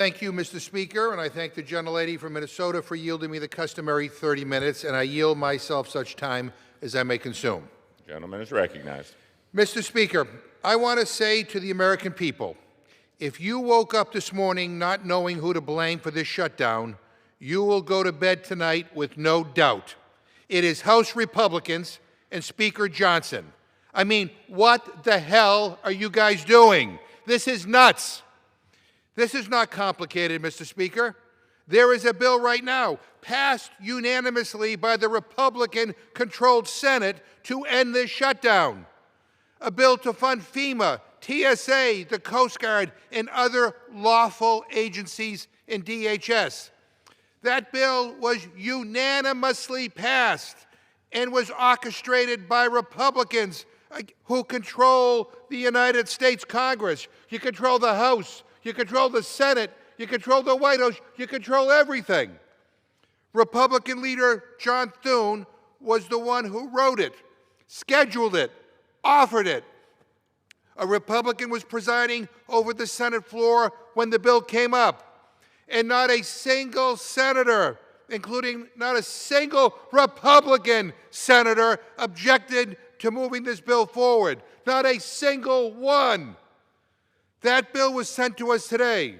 Thank you, Mr. Speaker, and I thank the gentlelady from Minnesota for yielding me the customary 30 minutes, and I yield myself such time as I may consume. The gentleman is recognized. Mr. Speaker, I want to say to the American people, if you woke up this morning not knowing who to blame for this shutdown, you will go to bed tonight with no doubt. It is House Republicans and Speaker Johnson. I mean, what the hell are you guys doing? This is nuts. This is not complicated, Mr. Speaker. There is a bill right now passed unanimously by the Republican-controlled Senate to end this shutdown. A bill to fund FEMA, TSA, the Coast Guard, and other lawful agencies in DHS. That bill was unanimously passed and was orchestrated by Republicans who control the United States Congress. You control the House. You control the Senate, you control the White House, you control everything. Republican leader John Thune was the one who wrote it, scheduled it, offered it. A Republican was presiding over the Senate floor when the bill came up, and not a single senator, including not a single Republican senator, objected to moving this bill forward. Not a single one. That bill was sent to us today.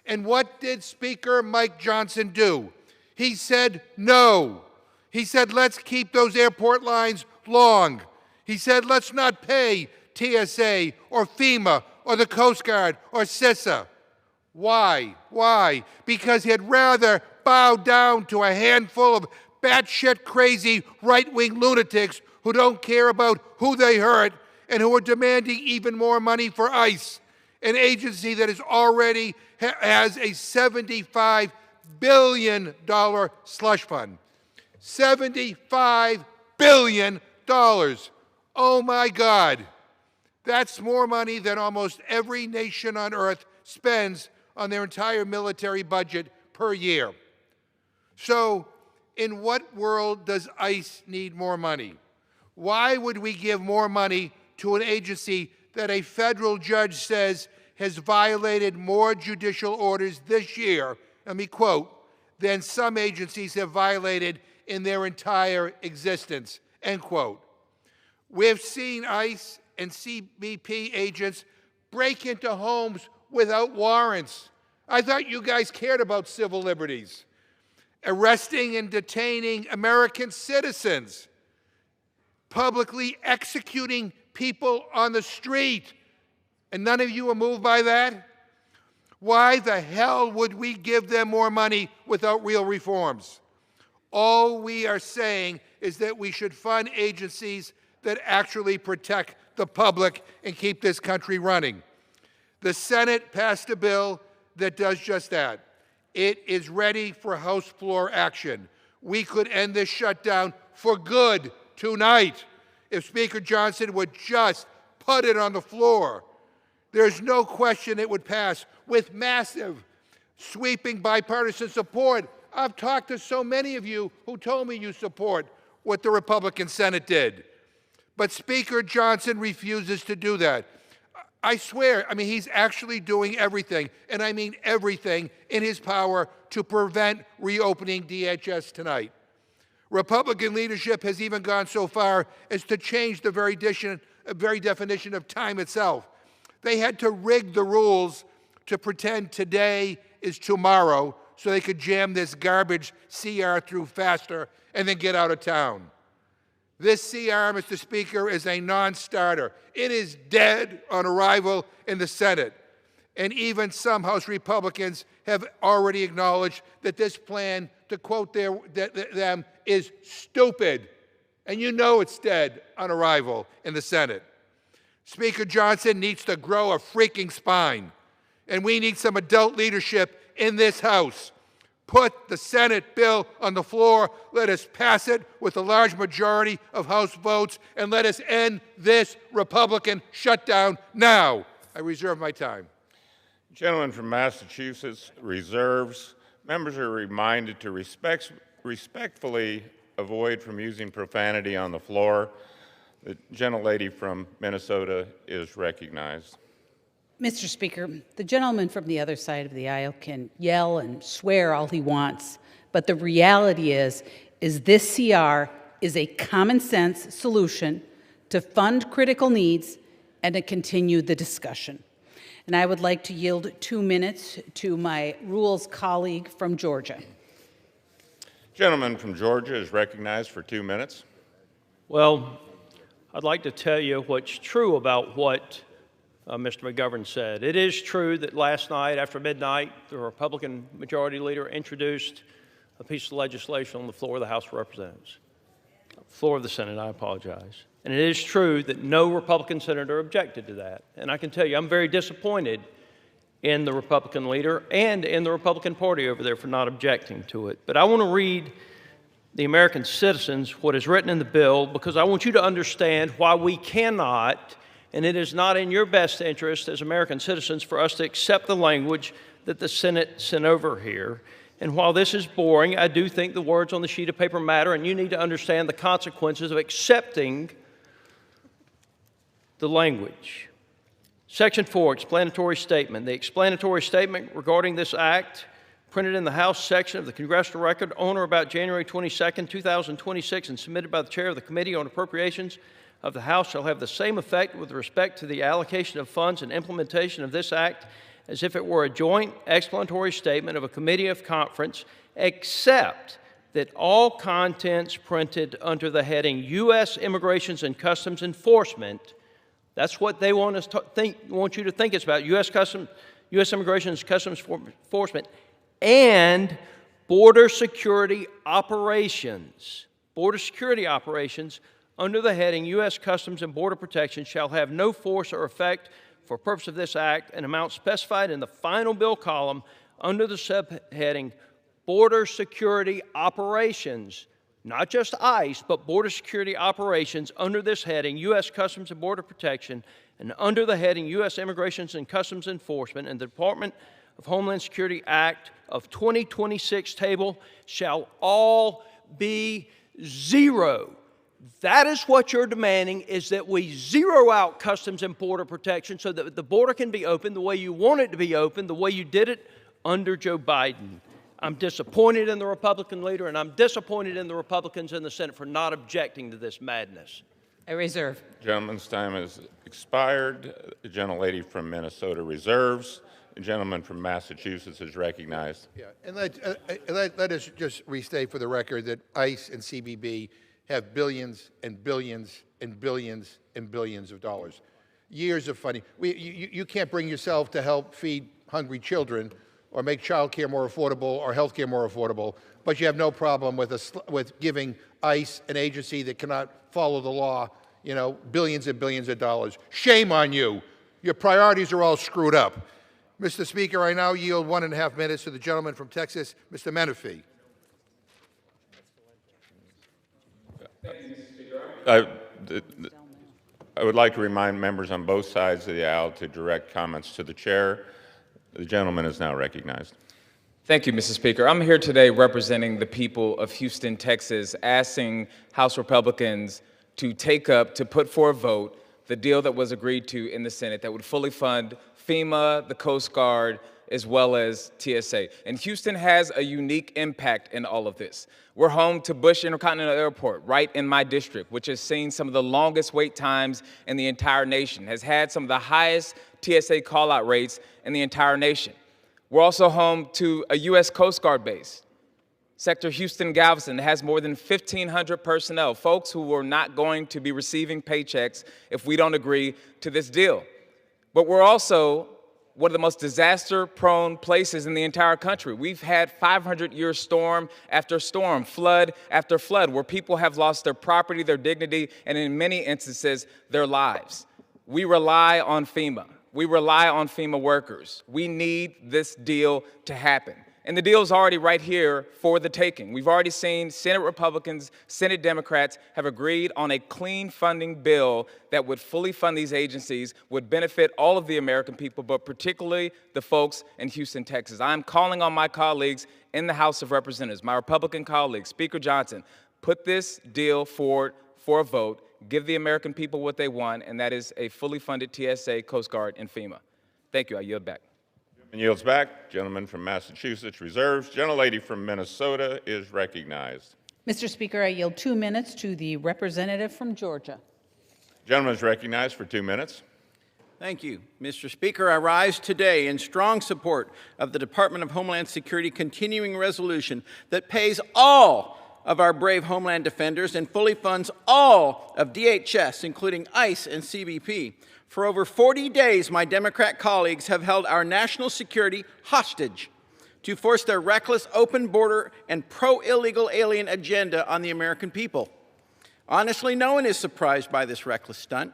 And what did Speaker Mike Johnson do? He said no. He said, let's keep those airport lines long. He said, let's not pay TSA or FEMA or the Coast Guard or CISA. Why? Why? Because he'd rather bow down to a handful of batshit crazy right-wing lunatics who don't care about who they hurt and who are demanding even more money for ICE, an agency that is already has a $75 billion slush fund. $75 billion. Oh my God. That's more money than almost every nation on earth spends on their entire military budget per year. So, in what world does ICE need more money? Why would we give more money to an agency that a federal judge says has violated more judicial orders this year, let me quote, than some agencies have violated in their entire existence, end quote. We've seen ICE and CBP agents break into homes without warrants. I thought you guys cared about civil liberties. Arresting and detaining American citizens, publicly executing people on the street, and none of you are moved by that? Why the hell would we give them more money without real reforms? All we are saying is that we should fund agencies that actually protect the public and keep this country running. The Senate passed a bill that does just that. It is ready for House floor action. We could end this shutdown for good tonight if Speaker Johnson would just put it on the floor. There's no question it would pass with massive, sweeping bipartisan support. I've talked to so many of you who told me you support what the Republican Senate did. But Speaker Johnson refuses to do that. I swear, I mean, he's actually doing everything, and I mean everything, in his power to prevent reopening DHS tonight. Republican leadership has even gone so far as to change the very definition of time itself. They had to rig the rules to pretend today is tomorrow so they could jam this garbage CR through faster and then get out of town. This CR, Mr. Speaker, is a non-starter. It is dead on arrival in the Senate. And even some House Republicans have already acknowledged that this plan, to quote them, is stupid. And you know it's dead on arrival in the Senate. Speaker Johnson needs to grow a freaking spine. And we need some adult leadership in this House. Put the Senate bill on the floor. Let us pass it with a large majority of House votes, and let us end this Republican shutdown now. I reserve my time. Gentleman from Massachusetts reserves. Members are reminded to respectfully avoid from using profanity on the floor. The gentlelady from Minnesota is recognized. Mr. Speaker, the gentleman from the other side of the aisle can yell and swear all he wants, but the reality is this CR is a common sense solution to fund critical needs and to continue the discussion. And I would like to yield 2 minutes to my rules colleague from Georgia. Gentleman from Georgia is recognized for 2 minutes. Well, I'd like to tell you what's true about what Mr. McGovern said. It is true that last night after midnight, the Republican Majority Leader introduced a piece of legislation on the floor of the House of Representatives. Floor of the Senate, I apologize. And it is true that no Republican senator objected to that. And I can tell you, I'm very disappointed in the Republican leader and in the Republican Party over there for not objecting to it. But I want to read the American citizens what is written in the bill, because I want you to understand why we cannot, and it is not in your best interest as American citizens for us to accept the language that the Senate sent over here. And while this is boring, I do think the words on the sheet of paper matter, and you need to understand the consequences of accepting the language. Section 4, explanatory statement. The explanatory statement regarding this act, printed in the House section of the Congressional Record on or about January 22, 2026, and submitted by the Chair of the Committee on Appropriations of the House, shall have the same effect with respect to the allocation of funds and implementation of this act as if it were a joint explanatory statement of a committee of conference, except that all contents printed under the heading U.S. Immigration and Customs Enforcement, that's what they want us to want you to think it's about, U.S. Immigration and Customs Enforcement, and border security operations. Border security operations under the heading U.S. Customs and Border Protection shall have no force or effect for purpose of this act, an amount specified in the final bill column under the subheading Border Security Operations, not just ICE, but Border Security Operations under this heading, U.S. Customs and Border Protection, and under the heading U.S. Immigration and Customs Enforcement, and the Department of Homeland Security Act of 2026 table shall all be zero. That is what you're demanding, is that we zero out Customs and Border Protection so that the border can be open the way you want it to be open, the way you did it under Joe Biden. I'm disappointed in the Republican leader, and I'm disappointed in the Republicans in the Senate for not objecting to this madness. I reserve. Gentleman's time has expired. The gentlelady from Minnesota reserves. The gentleman from Massachusetts is recognized. Yeah, and let us just restate for the record that ICE and CBP have billions and billions and billions and billions of dollars. Years of funding. You can't bring yourself to help feed hungry children or make child care more affordable or health care more affordable, but you have no problem with giving ICE, an agency that cannot follow the law, billions and billions of dollars. Shame on you. Your priorities are all screwed up. Mr. Speaker, I now yield 1.5 minutes to the gentleman from Texas, Mr. Menifee. I would like to remind members on both sides of the aisle to direct comments to the chair. The gentleman is now recognized. Thank you, Mr. Speaker. I'm here today representing the people of Houston, Texas, asking House Republicans to put for a vote the deal that was agreed to in the Senate that would fully fund FEMA, the Coast Guard, as well as TSA. And Houston has a unique impact in all of this. We're home to Bush Intercontinental Airport, right in my district, which has seen some of the longest wait times in the entire nation, has had some of the highest TSA call-out rates in the entire nation. We're also home to a U.S. Coast Guard base, Sector Houston-Galveston, that has more than 1,500 personnel, folks who are not going to be receiving paychecks if we don't agree to this deal. But we're also one of the most disaster-prone places in the entire country. We've had 500-year storm after storm, flood after flood, where people have lost their property, their dignity, and in many instances, their lives. We rely on FEMA. We rely on FEMA workers. We need this deal to happen. And the deal is already right here for the taking. We've already seen Senate Republicans, Senate Democrats have agreed on a clean funding bill that would fully fund these agencies, would benefit all of the American people, but particularly the folks in Houston, Texas. I'm calling on my colleagues in the House of Representatives, my Republican colleagues, Speaker Johnson, put this deal forward for a vote, give the American people what they want, and that is a fully funded TSA, Coast Guard, and FEMA. Thank you. I yield back. And yields back. Gentleman from Massachusetts reserves. Gentlelady from Minnesota is recognized. Mr. Speaker, I yield 2 minutes to the representative from Georgia. Gentleman is recognized for 2 minutes. Thank you. Mr. Speaker, I rise today in strong support of the Department of Homeland Security continuing resolution that pays all of our brave Homeland defenders and fully funds all of DHS, including ICE and CBP. For over 40 days, my Democrat colleagues have held our national security hostage to force their reckless open border and pro-illegal alien agenda on the American people. Honestly, no one is surprised by this reckless stunt,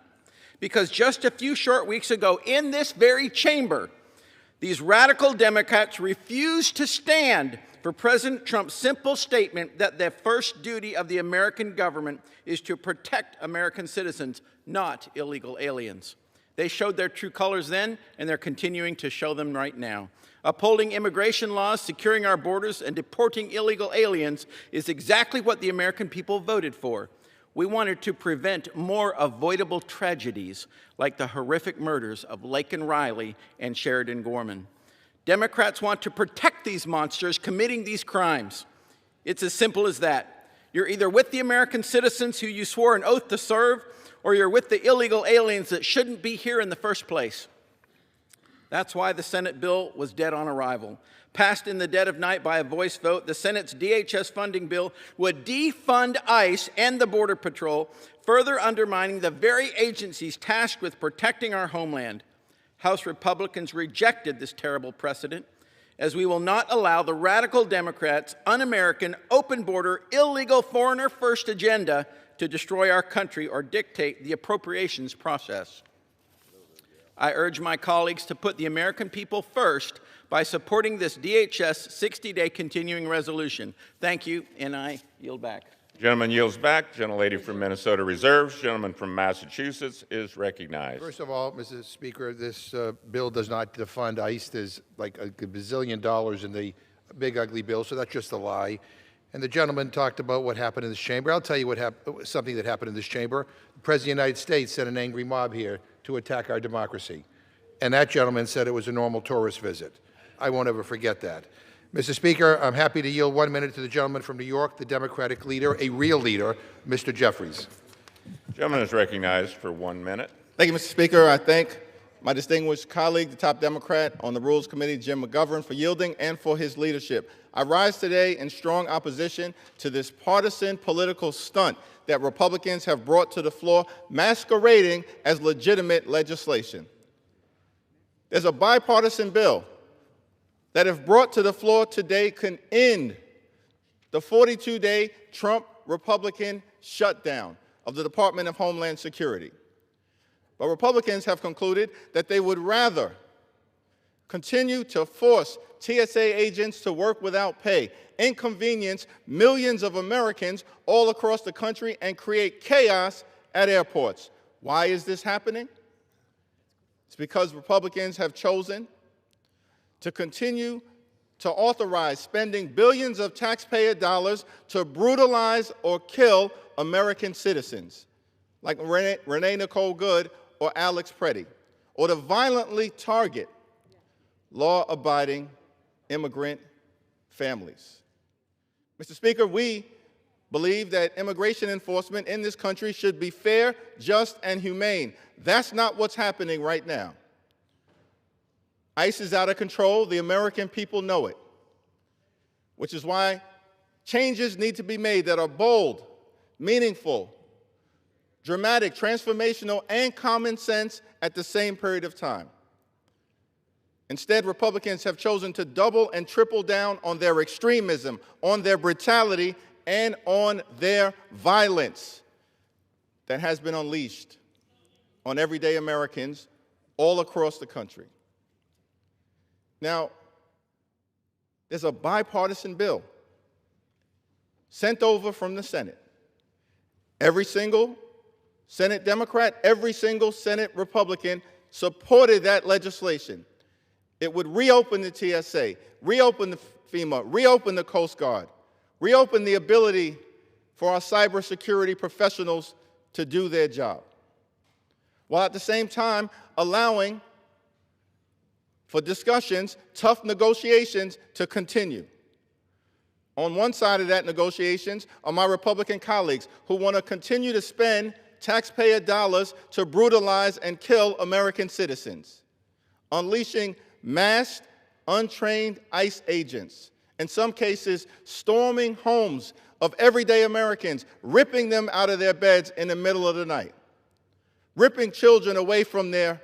because just a few short weeks ago in this very chamber, these radical Democrats refused to stand for President Trump's simple statement that the first duty of the American government is to protect American citizens, not illegal aliens. They showed their true colors then, and they're continuing to show them right now. Upholding immigration laws, securing our borders, and deporting illegal aliens is exactly what the American people voted for. We wanted to prevent more avoidable tragedies like the horrific murders of Laken Riley and Sheridan Gorman. Democrats want to protect these monsters committing these crimes. It's as simple as that. You're either with the American citizens who you swore an oath to serve, or you're with the illegal aliens that shouldn't be here in the first place. That's why the Senate bill was dead on arrival. Passed in the dead of night by a voice vote, the Senate's DHS funding bill would defund ICE and the Border Patrol, further undermining the very agencies tasked with protecting our homeland. House Republicans rejected this terrible precedent, as we will not allow the radical Democrats' un-American, open-border, illegal foreigner-first agenda to destroy our country or dictate the appropriations process. I urge my colleagues to put the American people first by supporting this DHS 60-day continuing resolution. Thank you, and I yield back. Gentleman yields back. Gentlelady from Minnesota reserves. Gentleman from Massachusetts is recognized. First of all, Mr. Speaker, this bill does not defund ICE. There's like a bazillion dollars in the big ugly bill, so that's just a lie. And the gentleman talked about what happened in this chamber. I'll tell you something that happened in this chamber. The President of the United States sent an angry mob here to attack our democracy. And that gentleman said it was a normal tourist visit. I won't ever forget that. Mr. Speaker, I'm happy to yield 1 minute to the gentleman from New York, the Democratic leader, a real leader, Mr. Jeffries. Gentleman is recognized for 1 minute. Thank you, Mr. Speaker. I thank my distinguished colleague, the top Democrat on the Rules Committee, Jim McGovern, for yielding and for his leadership. I rise today in strong opposition to this partisan political stunt that Republicans have brought to the floor, masquerading as legitimate legislation. There's a bipartisan bill that, if brought to the floor today, can end the 42-day Trump Republican shutdown of the Department of Homeland Security. But Republicans have concluded that they would rather continue to force TSA agents to work without pay, inconvenience millions of Americans all across the country, and create chaos at airports. Why is this happening? It's because Republicans have chosen to continue to authorize spending billions of taxpayer dollars to brutalize or kill American citizens, like Renee Nicole Good or Alex Preddy, or to violently target law-abiding immigrant families. Mr. Speaker, we believe that immigration enforcement in this country should be fair, just, and humane. That's not what's happening right now. ICE is out of control. The American people know it, which is why changes need to be made that are bold, meaningful, dramatic, transformational, and common sense at the same period of time. Instead, Republicans have chosen to double and triple down on their extremism, on their brutality, and on their violence that has been unleashed on everyday Americans all across the country. Now, there's a bipartisan bill sent over from the Senate. Every single Senate Democrat, every single Senate Republican supported that legislation. It would reopen the TSA, reopen the FEMA, reopen the Coast Guard, reopen the ability for our cybersecurity professionals to do their job, while at the same time allowing for discussions, tough negotiations to continue. On one side of that negotiations are my Republican colleagues who want to continue to spend taxpayer dollars to brutalize and kill American citizens, unleashing masked, untrained ICE agents, in some cases storming homes of everyday Americans, ripping them out of their beds in the middle of the night, ripping children away from their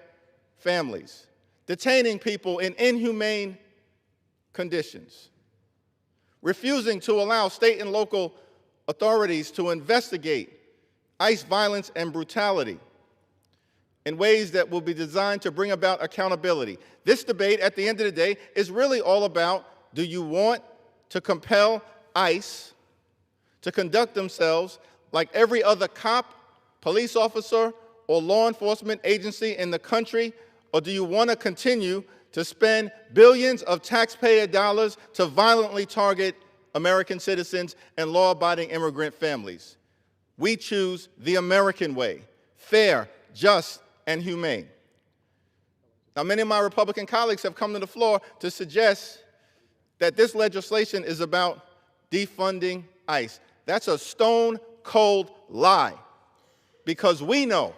families, detaining people in inhumane conditions, refusing to allow state and local authorities to investigate ICE violence and brutality in ways that will be designed to bring about accountability. This debate, at the end of the day, is really all about, do you want to compel ICE to conduct themselves like every other cop, police officer, or law enforcement agency in the country, or do you want to continue to spend billions of taxpayer dollars to violently target American citizens and law-abiding immigrant families? We choose the American way, fair, just, and humane. Now, many of my Republican colleagues have come to the floor to suggest that this legislation is about defunding ICE. That's a stone-cold lie, because we know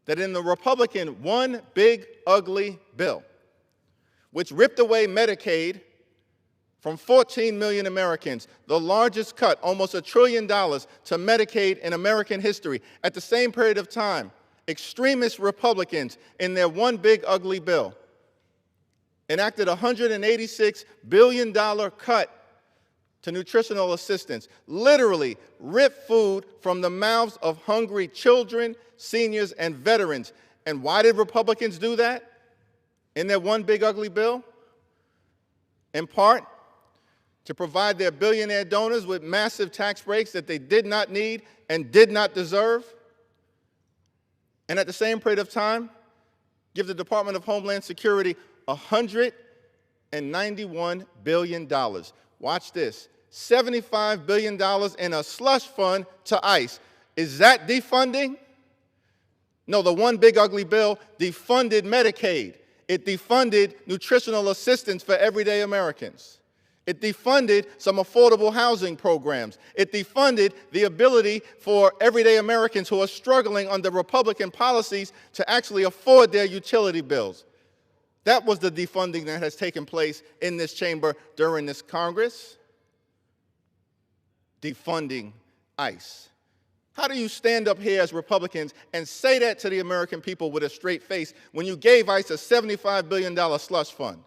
that in the Republican one big ugly bill, which ripped away Medicaid from 14 million Americans, the largest cut, almost $1 trillion, to Medicaid in American history. At the same period of time, extremist Republicans, in their one big ugly bill, enacted a $186 billion cut to nutritional assistance, literally ripped food from the mouths of hungry children, seniors, and veterans. And why did Republicans do that in their one big ugly bill? In part, to provide their billionaire donors with massive tax breaks that they did not need and did not deserve, and at the same period of time, give the Department of Homeland Security $191 billion. Watch this, $75 billion in a slush fund to ICE. Is that defunding? No, the one big ugly bill defunded Medicaid. It defunded nutritional assistance for everyday Americans. It defunded some affordable housing programs. It defunded the ability for everyday Americans who are struggling under Republican policies to actually afford their utility bills. That was the defunding that has taken place in this chamber during this Congress. Defunding ICE. How do you stand up here as Republicans and say that to the American people with a straight face when you gave ICE a $75 billion slush fund,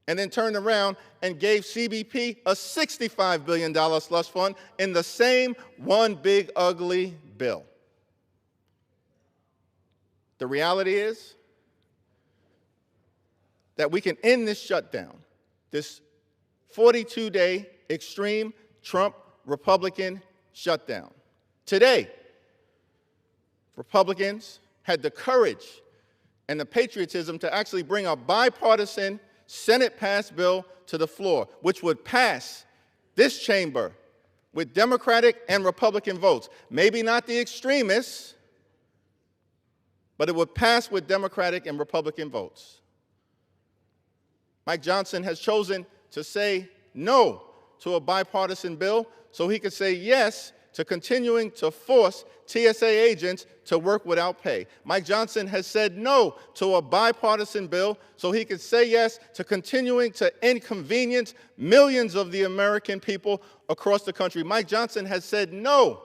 and then turned around and gave CBP a $65 billion slush fund in the same one big ugly bill? The reality is that we can end this shutdown, this 42-day extreme Trump Republican shutdown. Today, Republicans had the courage and the patriotism to actually bring a bipartisan Senate-passed bill to the floor, which would pass this chamber with Democratic and Republican votes. Maybe not the extremists, but it would pass with Democratic and Republican votes. Mike Johnson has chosen to say no to a bipartisan bill so he could say yes to continuing to force TSA agents to work without pay. Mike Johnson has said no to a bipartisan bill so he could say yes to continuing to inconvenience millions of the American people across the country. Mike Johnson has said no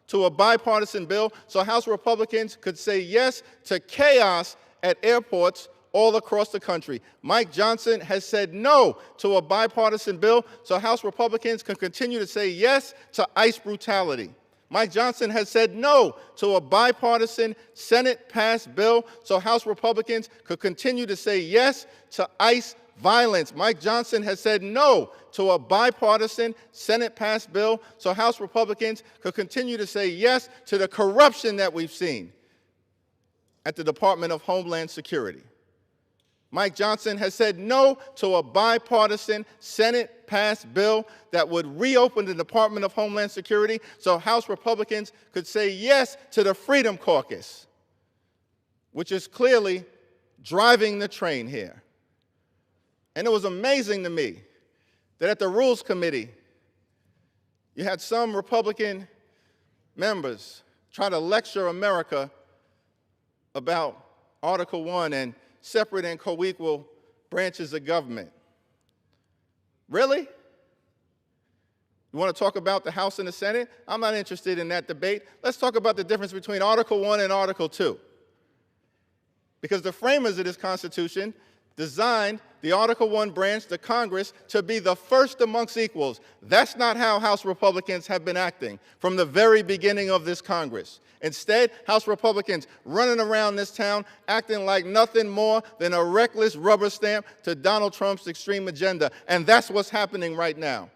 to a bipartisan bill so House Republicans could say yes to chaos at airports all across the country. Mike Johnson has said no to a bipartisan bill so House Republicans can continue to say yes to ICE brutality. Mike Johnson has said no to a bipartisan Senate-passed bill so House Republicans could continue to say yes to ICE violence. Mike Johnson has said no to a bipartisan Senate-passed bill so House Republicans could continue to say yes to the corruption that we've seen at the Department of Homeland Security. Mike Johnson has said no to a bipartisan Senate-passed bill that would reopen the Department of Homeland Security so House Republicans could say yes to the Freedom Caucus, which is clearly driving the train here. And it was amazing to me that at the Rules Committee, you had some Republican members try to lecture America about Article 1 and separate and co-equal branches of government. Really? You want to talk about the House and the Senate? I'm not interested in that debate. Let's talk about the difference between Article 1 and Article 2. Because the framers of this Constitution designed the Article 1 branch, the Congress, to be the first amongst equals. That's not how House Republicans have been acting from the very beginning of this Congress. Instead, House Republicans running around this town acting like nothing more than a reckless rubber stamp to Donald Trump's extreme agenda. And that's what's happening right now.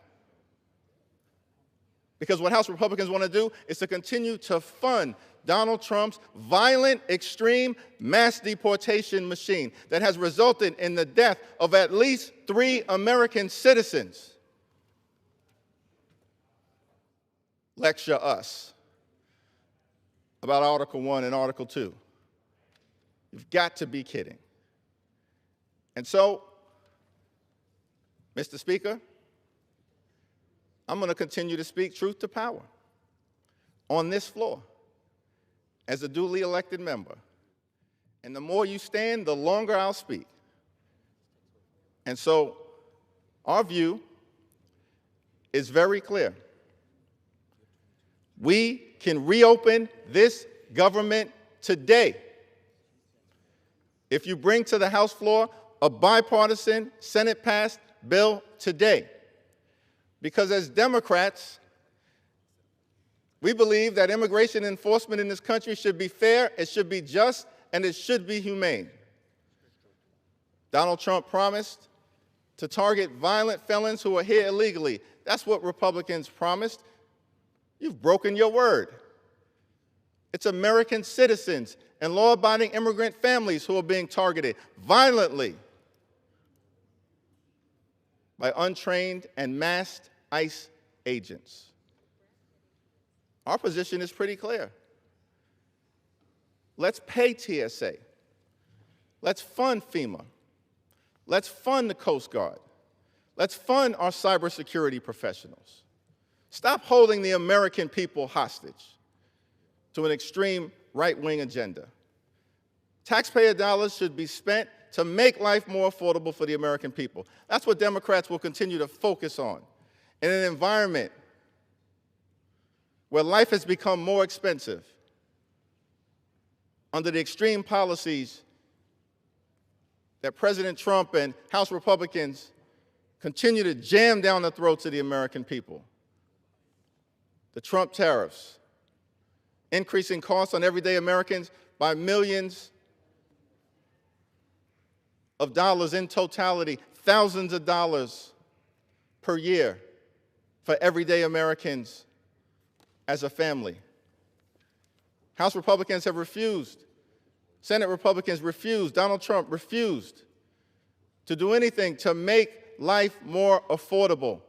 Because what House Republicans want to do is to continue to fund Donald Trump's violent, extreme mass deportation machine that has resulted in the death of at least 3 American citizens. Lecture us about Article 1 and Article 2. You've got to be kidding. And so, Mr. Speaker, I'm going to continue to speak truth to power on this floor as a duly elected member. And the more you stand, the longer I'll speak. And so our view is very clear. We can reopen this government today if you bring to the House floor a bipartisan, Senate-passed bill today. Because as Democrats, we believe that immigration enforcement in this country should be fair, it should be just, and it should be humane. Donald Trump promised to target violent felons who are here illegally. That's what Republicans promised. You've broken your word. It's American citizens and law-abiding immigrant families who are being targeted violently by untrained and masked ICE agents. Our position is pretty clear. Let's pay TSA. Let's fund FEMA. Let's fund the Coast Guard. Let's fund our cybersecurity professionals. Stop holding the American people hostage to an extreme right-wing agenda. Taxpayer dollars should be spent to make life more affordable for the American people. That's what Democrats will continue to focus on. In an environment where life has become more expensive under the extreme policies that President Trump and House Republicans continue to jam down the throats of the American people. The Trump tariffs, increasing costs on everyday Americans by millions of dollars in totality, thousands of dollars per year for everyday Americans as a family. House Republicans have refused, Senate Republicans refused, Donald Trump refused to do anything to make life more affordable.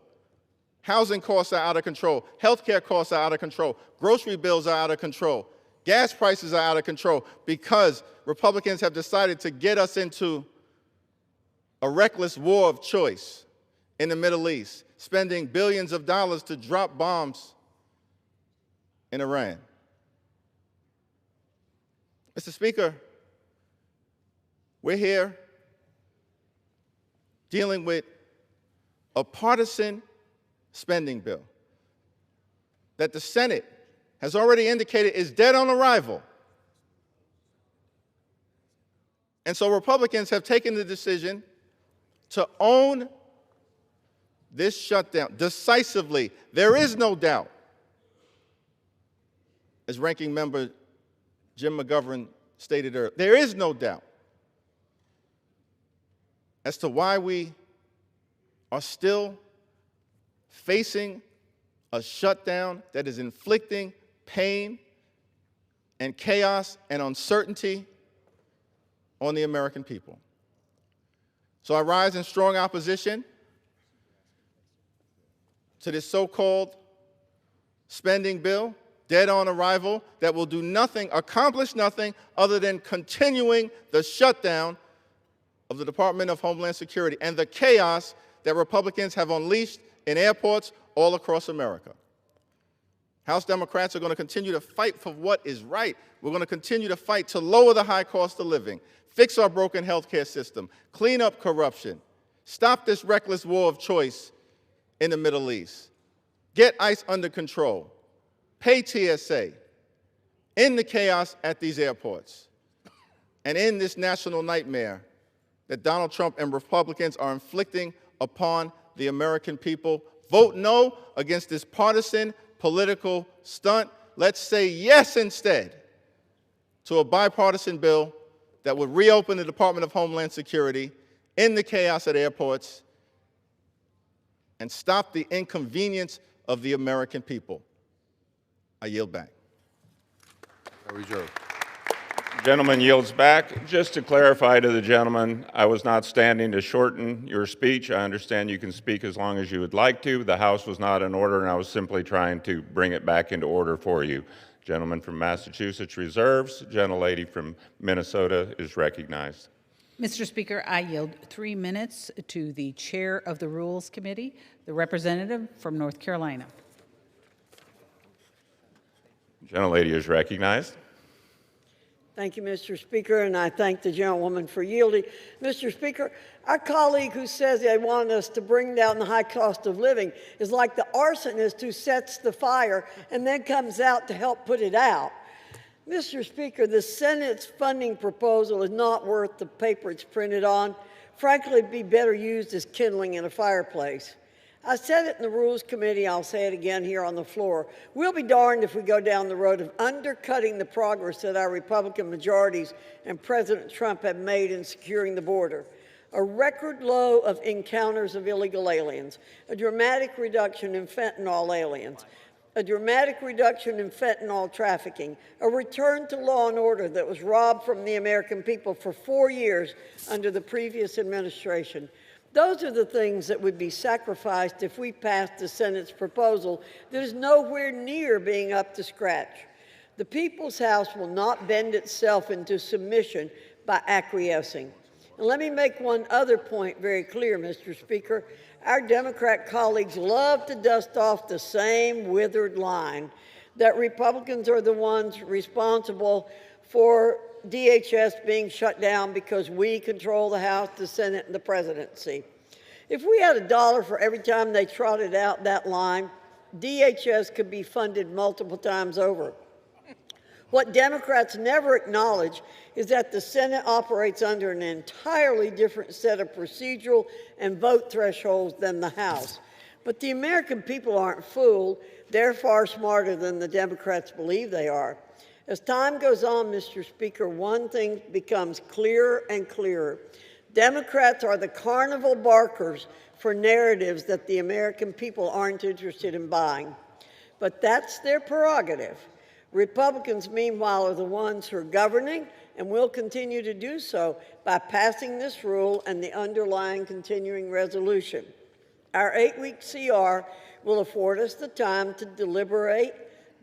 Housing costs are out of control. Healthcare costs are out of control. Grocery bills are out of control. Gas prices are out of control because Republicans have decided to get us into a reckless war of choice in the Middle East, spending billions of dollars to drop bombs in Iran. Mr. Speaker, we're here dealing with a partisan spending bill that the Senate has already indicated is dead on arrival. And so Republicans have taken the decision to own this shutdown decisively. There is no doubt, as Ranking Member Jim McGovern stated earlier, there is no doubt as to why we are still facing a shutdown that is inflicting pain and chaos and uncertainty on the American people. So I rise in strong opposition to this so-called spending bill, dead on arrival, that will do nothing, accomplish nothing other than continuing the shutdown of the Department of Homeland Security and the chaos that Republicans have unleashed in airports all across America. House Democrats are going to continue to fight for what is right. We're going to continue to fight to lower the high cost of living, fix our broken health care system, clean up corruption, stop this reckless war of choice in the Middle East, get ICE under control, pay TSA, end the chaos at these airports, and end this national nightmare that Donald Trump and Republicans are inflicting upon the American people. Vote no against this partisan political stunt. Let's say yes instead to a bipartisan bill that would reopen the Department of Homeland Security, end the chaos at airports, and stop the inconvenience of the American people. I yield back. Reserve. Gentleman yields back. Just to clarify to the gentleman, I was not standing to shorten your speech. I understand you can speak as long as you would like to. The House was not in order, and I was simply trying to bring it back into order for you. Gentleman from Massachusetts reserves. Gentlelady from Minnesota is recognized. Mr. Speaker, I yield 3 minutes to the Chair of the Rules Committee, the representative from North Carolina. Gentlelady is recognized. Thank you, Mr. Speaker, and I thank the gentlewoman for yielding. Mr. Speaker, our colleague who says they want us to bring down the high cost of living is like the arsonist who sets the fire and then comes out to help put it out. Mr. Speaker, the Senate's funding proposal is not worth the paper it's printed on. Frankly, it'd be better used as kindling in a fireplace. I said it in the Rules Committee, I'll say it again here on the floor. We'll be darned if we go down the road of undercutting the progress that our Republican majorities and President Trump have made in securing the border. A record low of encounters of illegal aliens, a dramatic reduction in fentanyl aliens, a dramatic reduction in fentanyl trafficking, a return to law and order that was robbed from the American people for 4 years under the previous administration. Those are the things that would be sacrificed if we passed the Senate's proposal that is nowhere near being up to scratch. The People's House will not bend itself into submission by acquiescing. And let me make one other point very clear, Mr. Speaker. Our Democrat colleagues love to dust off the same withered line that Republicans are the ones responsible for DHS being shut down because we control the House, the Senate, and the presidency. If we had $1 for every time they trotted out that line, DHS could be funded multiple times over. What Democrats never acknowledge is that the Senate operates under an entirely different set of procedural and vote thresholds than the House. But the American people aren't fooled. They're far smarter than the Democrats believe they are. As time goes on, Mr. Speaker, one thing becomes clearer and clearer. Democrats are the carnival barkers for narratives that the American people aren't interested in buying. But that's their prerogative. Republicans, meanwhile, are the ones who are governing and will continue to do so by passing this rule and the underlying continuing resolution. Our 8-week CR will afford us the time to deliberate,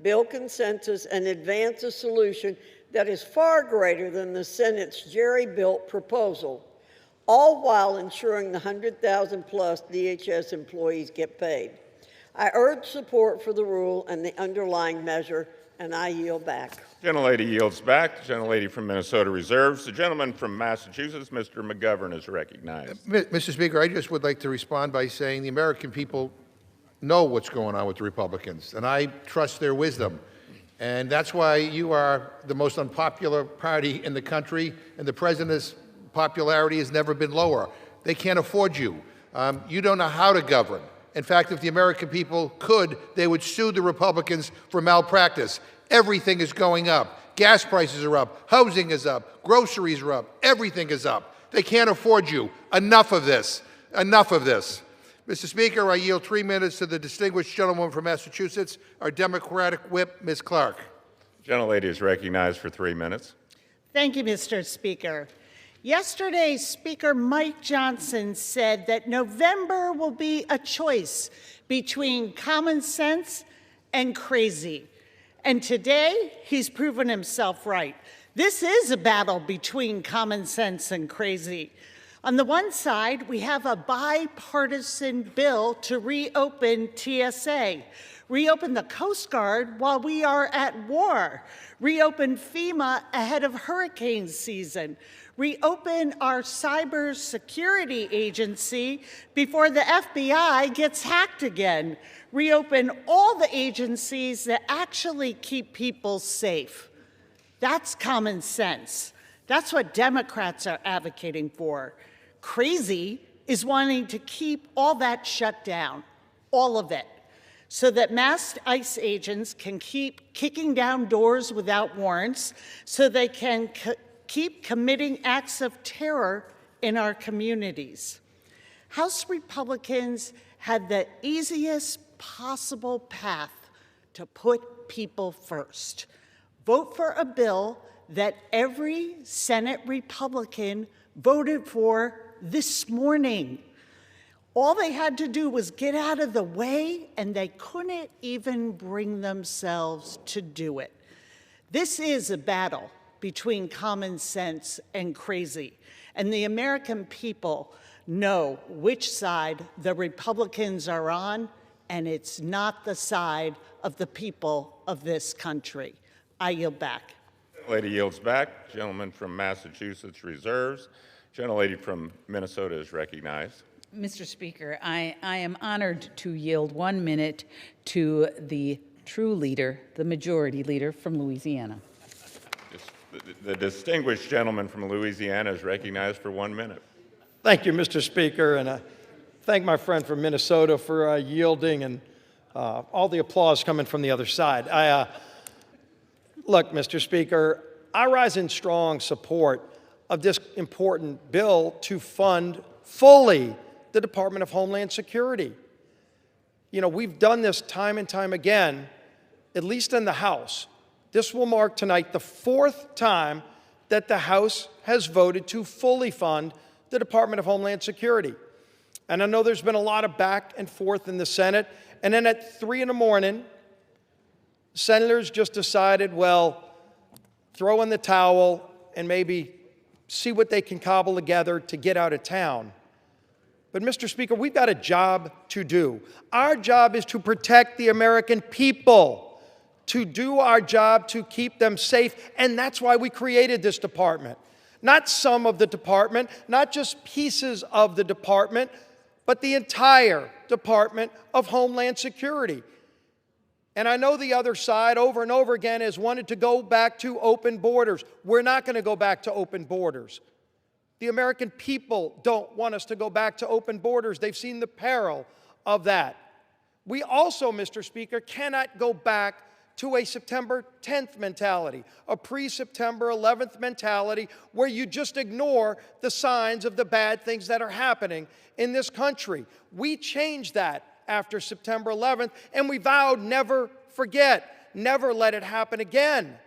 build consensus, and advance a solution that is far greater than the Senate's jerry-built proposal, all while ensuring the 100,000 plus DHS employees get paid. I urge support for the rule and the underlying measure, and I yield back. Gentlelady yields back. The gentlelady from Minnesota reserves. The gentleman from Massachusetts, Mr. McGovern, is recognized. Mr. Speaker, I just would like to respond by saying the American people know what's going on with the Republicans, and I trust their wisdom. And that's why you are the most unpopular party in the country, and the president's popularity has never been lower. They can't afford you. You don't know how to govern. In fact, if the American people could, they would sue the Republicans for malpractice. Everything is going up. Gas prices are up. Housing is up. Groceries are up. Everything is up. They can't afford you. Enough of this. Enough of this. Mr. Speaker, I yield 3 minutes to the distinguished gentleman from Massachusetts, our Democratic whip, Ms. Clark. Gentlelady is recognized for 3 minutes. Thank you, Mr. Speaker. Yesterday, Speaker Mike Johnson said that November will be a choice between common sense and crazy. And today, he's proven himself right. This is a battle between common sense and crazy. On the one side, we have a bipartisan bill to reopen TSA, reopen the Coast Guard while we are at war, reopen FEMA ahead of hurricane season, reopen our cybersecurity agency before the FBI gets hacked again, reopen all the agencies that actually keep people safe. That's common sense. That's what Democrats are advocating for. Crazy is wanting to keep all that shut down, all of it, so that masked ICE agents can keep kicking down doors without warrants, so they can keep committing acts of terror in our communities. House Republicans had the easiest possible path to put people first. Vote for a bill that every Senate Republican voted for this morning. All they had to do was get out of the way, and they couldn't even bring themselves to do it. This is a battle between common sense and crazy, and the American people know which side the Republicans are on, and it's not the side of the people of this country. I yield back. Lady yields back. Gentleman from Massachusetts reserves. Gentlelady from Minnesota is recognized. Mr. Speaker, I am honored to yield 1 minute to the true leader, the majority leader from Louisiana. The distinguished gentleman from Louisiana is recognized for 1 minute. Thank you, Mr. Speaker, and thank my friend from Minnesota for yielding and all the applause coming from the other side. Look, Mr. Speaker, I rise in strong support of this important bill to fund fully the Department of Homeland Security. You know, we've done this time and time again, at least in the House. This will mark tonight the 4th time that the House has voted to fully fund the Department of Homeland Security. And I know there's been a lot of back and forth in the Senate, and then at 3 in the morning, senators just decided, well, throw in the towel and maybe see what they can cobble together to get out of town. But, Mr. Speaker, we've got a job to do. Our job is to protect the American people, to do our job to keep them safe, and that's why we created this department. Not some of the department, not just pieces of the department, but the entire Department of Homeland Security. And I know the other side over and over again has wanted to go back to open borders. We're not going to go back to open borders. The American people don't want us to go back to open borders. They've seen the peril of that. We also, Mr. Speaker, cannot go back to a September 10th mentality, a pre-September 11th mentality where you just ignore the signs of the bad things that are happening in this country. We changed that after September 11th, and we vowed never forget, never let it happen again.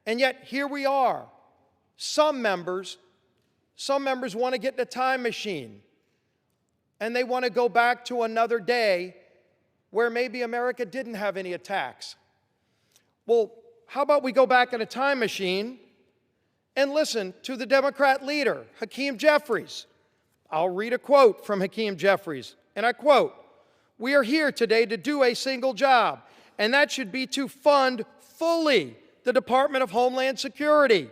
And yet, here we are. Some members want to get in a time machine, and they want to go back to another day where maybe America didn't have any attacks. Well, how about we go back in a time machine and listen to the Democrat leader, Hakeem Jeffries. I'll read a quote from Hakeem Jeffries, and I quote, "We are here today to do a single job, and that should be to fund fully the Department of Homeland Security.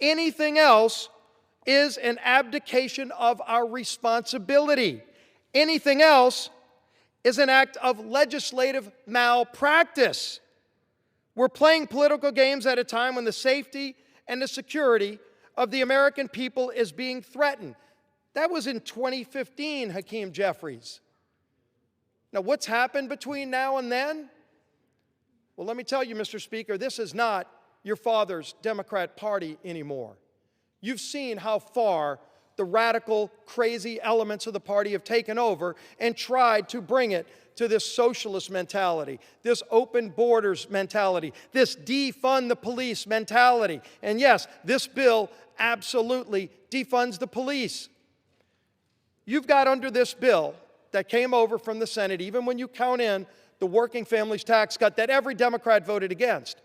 Anything else is an abdication of our responsibility. Anything else is an act of legislative malpractice. We're playing political games at a time when the safety and the security of the American people is being threatened." That was in 2015, Hakeem Jeffries. Now, what's happened between now and then? Well, let me tell you, Mr. Speaker, this is not your father's Democrat Party anymore. You've seen how far the radical, crazy elements of the party have taken over and tried to bring it to this socialist mentality, this open borders mentality, this defund the police mentality. And yes, this bill absolutely defunds the police. You've got under this bill that came over from the Senate, even when you count in the working families tax cut that every Democrat voted against,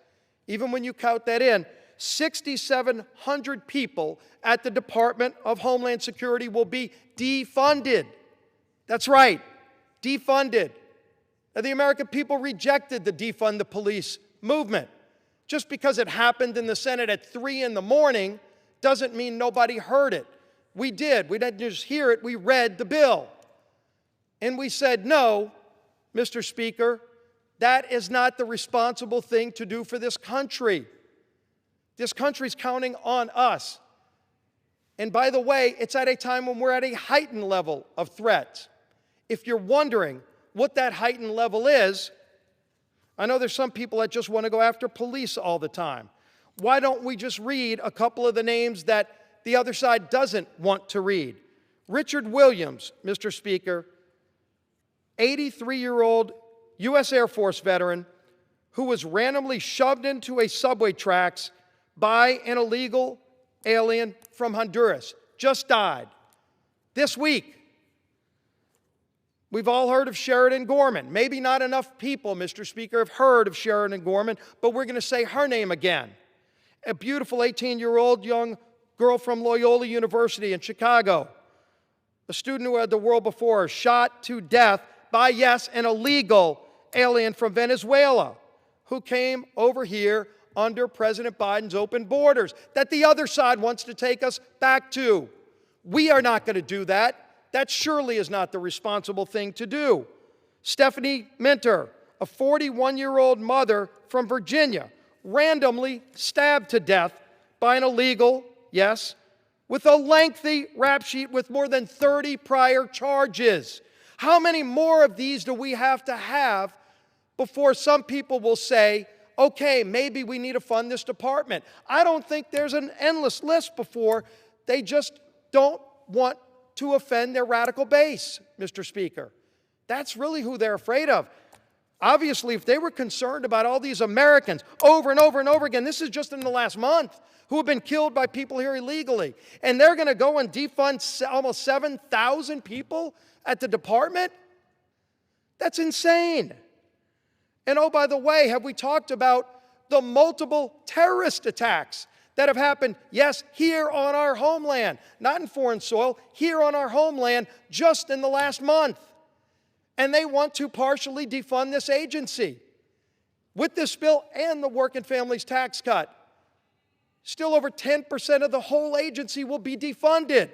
even when you count that in, 6,700 people at the Department of Homeland Security will be defunded. That's right, defunded. Now, the American people rejected the defund the police movement. Just because it happened in the Senate at 3 in the morning doesn't mean nobody heard it. We did. We didn't just hear it, we read the bill. And we said, no, Mr. Speaker, that is not the responsible thing to do for this country. This country's counting on us. And by the way, it's at a time when we're at a heightened level of threats. If you're wondering what that heightened level is, I know there's some people that just want to go after police all the time. Why don't we just read a couple of the names that the other side doesn't want to read? Richard Williams, Mr. Speaker, 83-year-old U.S. Air Force veteran who was randomly shoved into a subway tracks by an illegal alien from Honduras, just died this week. We've all heard of Sheridan Gorman. Maybe not enough people, Mr. Speaker, have heard of Sheridan Gorman, but we're going to say her name again. A beautiful 18-year-old young girl from Loyola University in Chicago, a student who had the world before her, shot to death by, yes, an illegal alien from Venezuela who came over here under President Biden's open borders that the other side wants to take us back to. We are not going to do that. That surely is not the responsible thing to do. Stephanie Minter, a 41-year-old mother from Virginia, randomly stabbed to death by an illegal, yes, with a lengthy rap sheet with more than 30 prior charges. How many more of these do we have to have before some people will say, okay, maybe we need to fund this department? I don't think there's an endless list before. They just don't want to offend their radical base, Mr. Speaker. That's really who they're afraid of. Obviously, if they were concerned about all these Americans over and over and over again, this is just in the last month, who have been killed by people here illegally, and they're going to go and defund almost 7,000 people at the department? That's insane. And oh, by the way, have we talked about the multiple terrorist attacks that have happened, yes, here on our homeland, not in foreign soil, here on our homeland just in the last month? And they want to partially defund this agency. With this bill and the Working Families Tax Cut, still over 10% of the whole agency will be defunded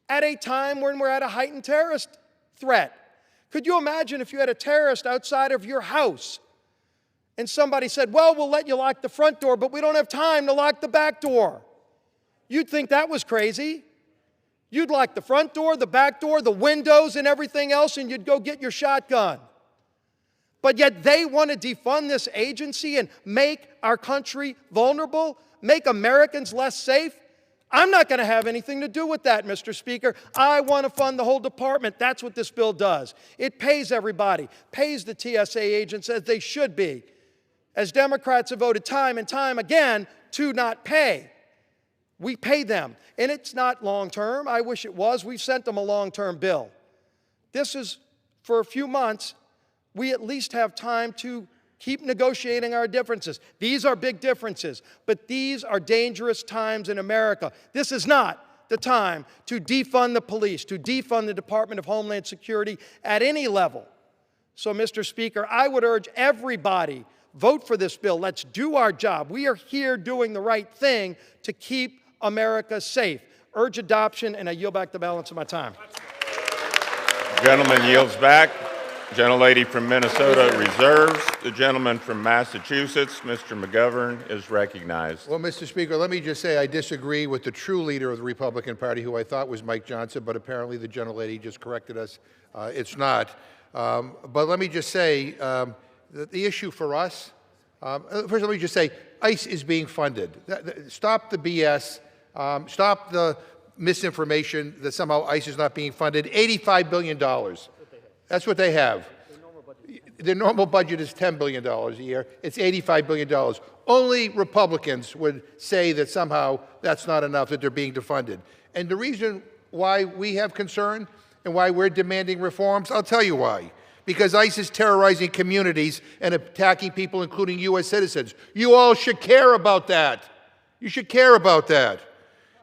at a time when we're at a heightened terrorist threat. Could you imagine if you had a terrorist outside of your house and somebody said, well, we'll let you lock the front door, but we don't have time to lock the back door? You'd think that was crazy. You'd lock the front door, the back door, the windows, and everything else, and you'd go get your shotgun. But yet they want to defund this agency and make our country vulnerable, make Americans less safe. I'm not going to have anything to do with that, Mr. Speaker. I want to fund the whole department. That's what this bill does. It pays everybody, pays the TSA agents as they should be, as Democrats have voted time and time again to not pay. We pay them, and it's not long-term. I wish it was. We've sent them a long-term bill. This is for a few months. We at least have time to keep negotiating our differences. These are big differences, but these are dangerous times in America. This is not the time to defund the police, to defund the Department of Homeland Security at any level. So, Mr. Speaker, I would urge everybody, vote for this bill. Let's do our job. We are here doing the right thing to keep America safe. Urge adoption, and I yield back the balance of my time. Gentleman yields back. Gentlelady from Minnesota reserves. The gentleman from Massachusetts, Mr. McGovern, is recognized. Well, Mr. Speaker, let me just say I disagree with the true leader of the Republican Party, who I thought was Mike Johnson, but apparently the gentlelady just corrected us. It's not. But let me just say the issue for us, first let me just say ICE is being funded. Stop the BS. Stop the misinformation that somehow ICE is not being funded. $85 billion. That's what they have. Their normal budget is $10 billion a year. It's $85 billion. Only Republicans would say that somehow that's not enough, that they're being defunded. And the reason why we have concern and why we're demanding reforms, I'll tell you why. because ICE is terrorizing communities and attacking people, including U.S. citizens. You all should care about that. You should care about that.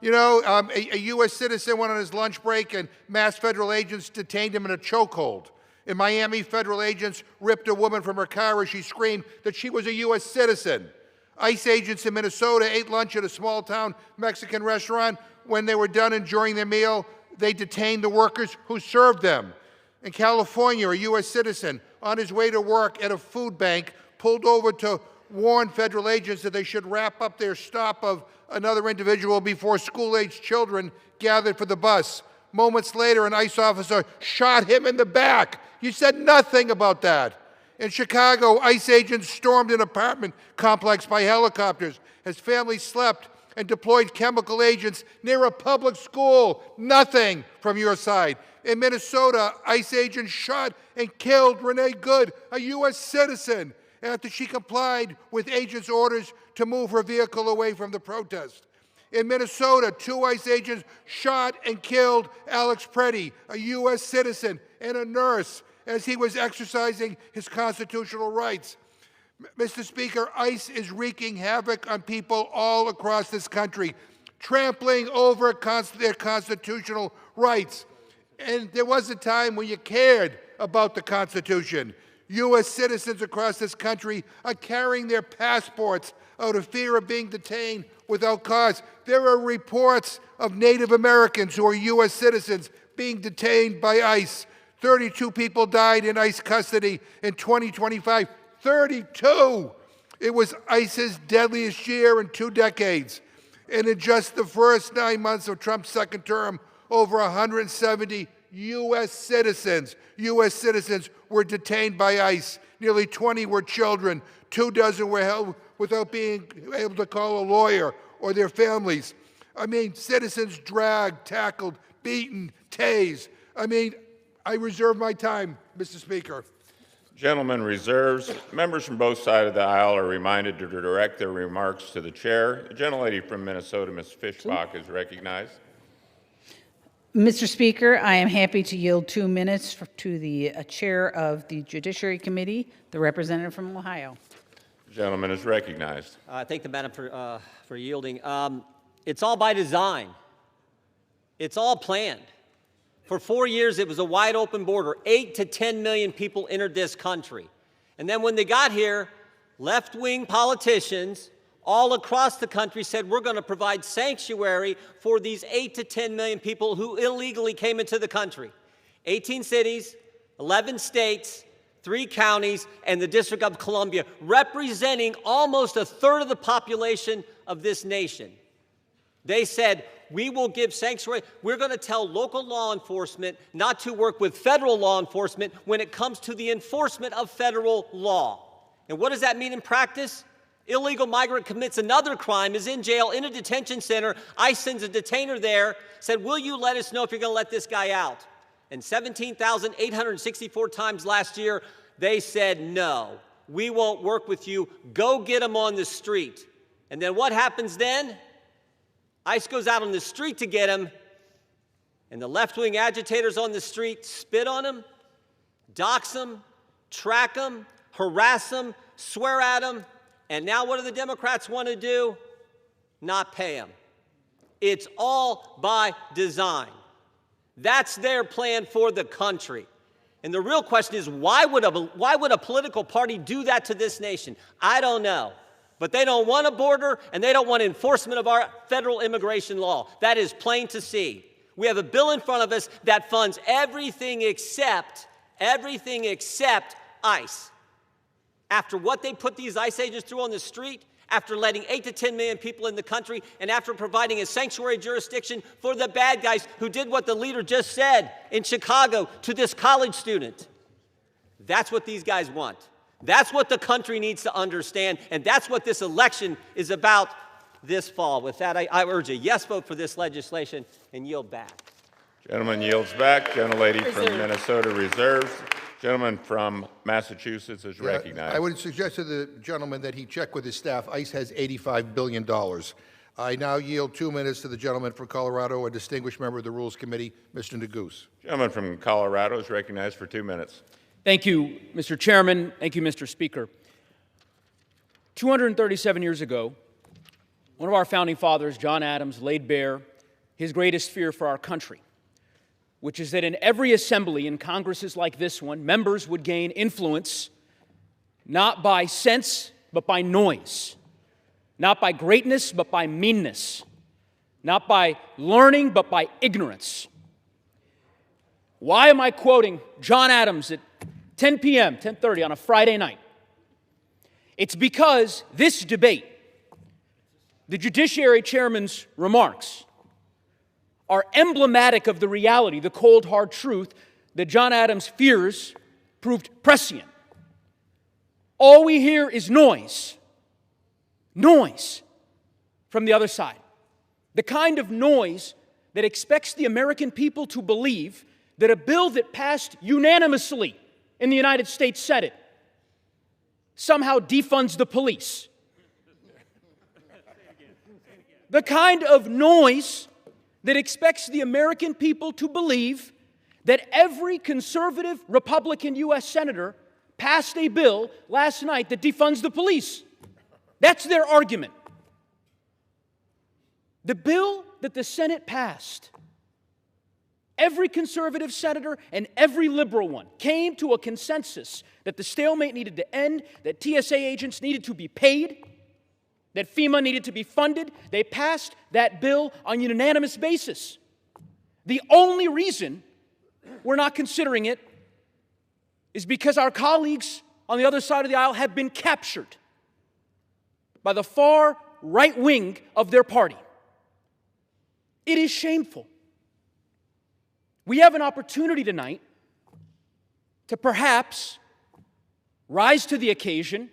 You know, a U.S. citizen went on his lunch break and mass federal agents detained him in a chokehold. In Miami, federal agents ripped a woman from her car as she screamed that she was a U.S. citizen. ICE agents in Minnesota ate lunch at a small-town Mexican restaurant. When they were done enjoying their meal, they detained the workers who served them. In California, a U.S. citizen on his way to work at a food bank pulled over to warn federal agents that they should wrap up their stop of another individual before school-aged children gathered for the bus. Moments later, an ICE officer shot him in the back. You said nothing about that. In Chicago, ICE agents stormed an apartment complex by helicopters as families slept and deployed chemical agents near a public school. Nothing from your side. In Minnesota, ICE agents shot and killed Renee Good, a U.S. citizen, after she complied with agents' orders to move her vehicle away from the protest. In Minnesota, 2 ICE agents shot and killed Alex Preddy, a U.S. citizen and a nurse, as he was exercising his constitutional rights. Mr. Speaker, ICE is wreaking havoc on people all across this country, trampling over their constitutional rights. And there was a time when you cared about the Constitution. U.S. citizens across this country are carrying their passports out of fear of being detained without cause. There are reports of Native Americans who are U.S. citizens being detained by ICE. 32 people died in ICE custody in 2025. 32! It was ICE's deadliest year in 2 decades. And in just the first 9 months of Trump's second term, over 170 U.S. citizens were detained by ICE. Nearly 20 were children. 24 were held without being able to call a lawyer or their families. I mean, citizens dragged, tackled, beaten, tased. I mean, I reserve my time, Mr. Speaker. Gentleman reserves. Members from both sides of the aisle are reminded to direct their remarks to the chair. The gentlelady from Minnesota, Ms. Fishbach, is recognized. Mr. Speaker, I am happy to yield 2 minutes to the chair of the Judiciary Committee, the representative from Ohio. The gentleman is recognized. I thank the madam for yielding. It's all by design. It's all planned. For 4 years, it was a wide open border. 8 to 10 million people entered this country. And then when they got here, left-wing politicians all across the country said, we're going to provide sanctuary for these 8 to 10 million people who illegally came into the country. 18 cities, 11 states, 3 counties, and the District of Columbia, representing almost a third of the population of this nation. They said, we will give sanctuary. We're going to tell local law enforcement not to work with federal law enforcement when it comes to the enforcement of federal law. And what does that mean in practice? Illegal migrant commits another crime, is in jail, in a detention center. ICE sends a detainer there, said, will you let us know if you're going to let this guy out? And 17,864 times last year, they said, no, we won't work with you. Go get him on the street. And then what happens then? ICE goes out on the street to get him, and the left-wing agitators on the street spit on him, dox him, track him, harass him, swear at him, and now what do the Democrats want to do? Not pay him. It's all by design. That's their plan for the country. And the real question is, why would a political party do that to this nation? I don't know. But they don't want a border, and they don't want enforcement of our federal immigration law. That is plain to see. We have a bill in front of us that funds everything except ICE. After what they put these ICE agents through on the street, after letting 8 to 10 million people in the country, and after providing a sanctuary jurisdiction for the bad guys who did what the leader just said in Chicago to this college student. That's what these guys want. That's what the country needs to understand, and that's what this election is about this fall. With that, I urge a yes vote for this legislation and yield back. Gentleman yields back. Gentlelady from Minnesota reserves. Gentleman from Massachusetts is recognized. I would suggest to the gentleman that he check with his staff. ICE has $85 billion. I now yield 2 minutes to the gentleman from Colorado, a distinguished member of the Rules Committee, Mr. Neguse. Gentleman from Colorado is recognized for 2 minutes. Thank you, Mr. Chairman. Thank you, Mr. Speaker. 237 years ago, one of our founding fathers, John Adams, laid bare his greatest fear for our country, which is that in every assembly in Congresses like this one, members would gain influence not by sense, but by noise, not by greatness, but by meanness, not by learning, but by ignorance. Why am I quoting John Adams at 10 p.m., 10:30 on a Friday night? It's because this debate, the Judiciary Chairman's remarks, are emblematic of the reality, the cold, hard truth that John Adams' fears proved prescient. All we hear is noise from the other side. The kind of noise that expects the American people to believe that a bill that passed unanimously in the United States Senate somehow defunds the police. The kind of noise that expects the American people to believe that every conservative Republican U.S. Senator passed a bill last night that defunds the police. That's their argument. The bill that the Senate passed, every conservative senator and every liberal one came to a consensus that the stalemate needed to end, that TSA agents needed to be paid, that FEMA needed to be funded. They passed that bill on a unanimous basis. The only reason we're not considering it is because our colleagues on the other side of the aisle have been captured by the far right wing of their party. It is shameful. We have an opportunity tonight to perhaps rise to the occasion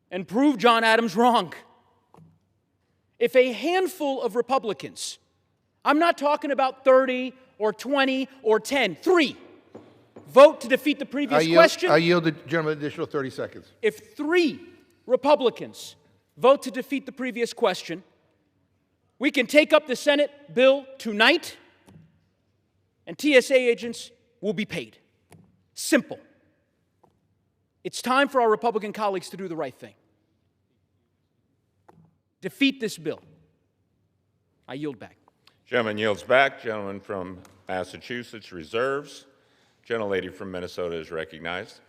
and prove John Adams wrong. If a handful of Republicans, I'm not talking about 30 or 20 or 10, 3, vote to defeat the previous question. I yield the gentleman an additional 30 seconds. If 3 Republicans vote to defeat the previous question, we can take up the Senate bill tonight and TSA agents will be paid. Simple. It's time for our Republican colleagues to do the right thing. Defeat this bill. I yield back. Gentleman yields back. Gentleman from Massachusetts reserves. Gentlelady from Minnesota is recognized.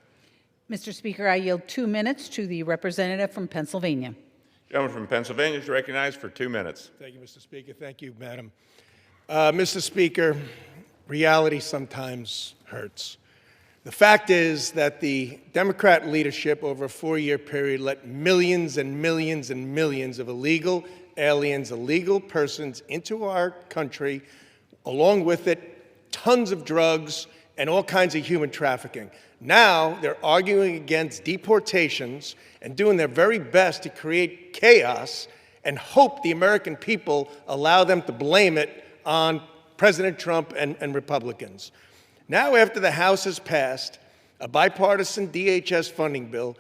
Mr. Speaker, I yield 2 minutes to the representative from Pennsylvania. Gentleman from Pennsylvania is recognized for 2 minutes. Thank you, Mr. Speaker. Thank you, Madam. Mr. Speaker, reality sometimes hurts. The fact is that the Democrat leadership over a 4-year period let millions and millions and millions of illegal aliens, illegal persons into our country, along with it, tons of drugs and all kinds of human trafficking. Now they're arguing against deportations and doing their very best to create chaos and hope the American people allow them to blame it on President Trump and Republicans. Now, after the House has passed a bipartisan DHS funding bill,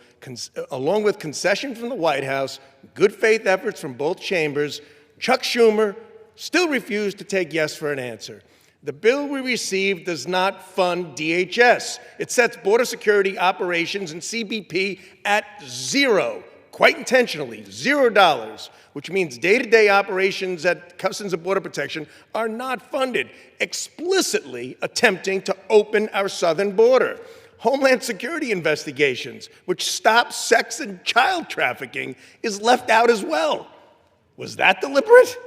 along with concession from the White House, good faith efforts from both chambers, Chuck Schumer still refused to take yes for an answer. The bill we received does not fund DHS. It sets border security operations and CBP at zero, quite intentionally, $0, which means day-to-day operations at Customs and Border Protection are not funded, explicitly attempting to open our southern border. Homeland Security investigations, which stop sex and child trafficking, is left out as well. Was that deliberate?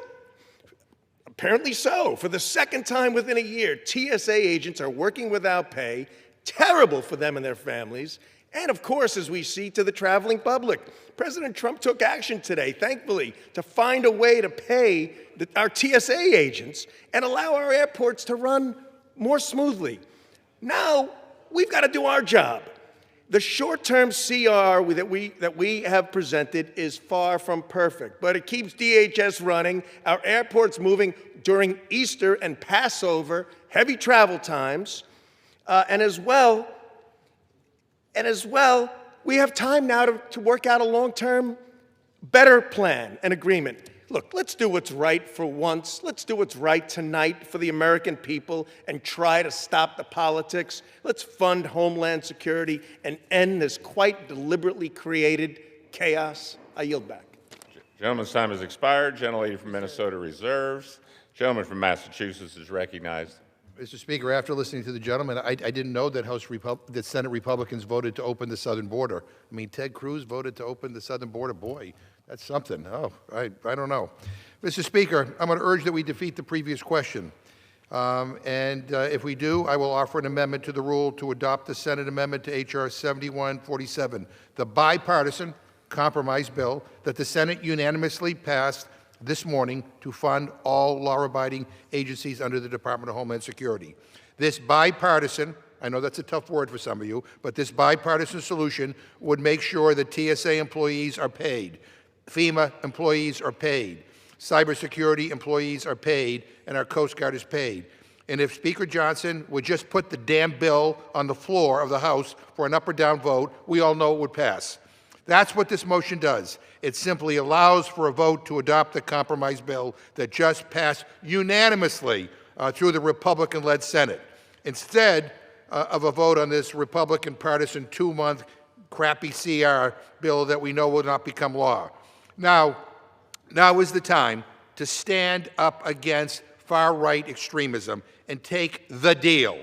Apparently so. For the second time within a year, TSA agents are working without pay, terrible for them and their families, and of course, as we see, to the traveling public. President Trump took action today, thankfully, to find a way to pay our TSA agents and allow our airports to run more smoothly. Now, we've got to do our job. The short-term CR that we have presented is far from perfect, but it keeps DHS running, our airports moving during Easter and Passover, heavy travel times, and as well, we have time now to work out a long-term, better plan and agreement. look, let's do what's right for once. Let's do what's right tonight for the American people and try to stop the politics. Let's fund Homeland Security and end this quite deliberately created chaos. I yield back. Gentleman's time has expired. Gentlelady from Minnesota reserves. Gentleman from Massachusetts is recognized. Mr. Speaker, after listening to the gentleman, I didn't know that that Senate Republicans voted to open the southern border. I mean, Ted Cruz voted to open the southern border. Boy, that's something. Oh, I don't know. Mr. Speaker, I'm going to urge that we defeat the previous question. If we do, I will offer an amendment to the rule to adopt the Senate amendment to H.R. 7147, the bipartisan compromise bill that the Senate unanimously passed this morning to fund all law-abiding agencies under the Department of Homeland Security. This bipartisan, I know that's a tough word for some of you, but this bipartisan solution would make sure that TSA employees are paid, FEMA employees are paid, cybersecurity employees are paid, and our Coast Guard is paid. And if Speaker Johnson would just put the damn bill on the floor of the House for an up or down vote, we all know it would pass. That's what this motion does. It simply allows for a vote to adopt the compromise bill that just passed unanimously through the Republican-led Senate, instead of a vote on this Republican partisan 2-month crappy CR bill that we know will not become law. Now is the time to stand up against far-right extremism and take the deal.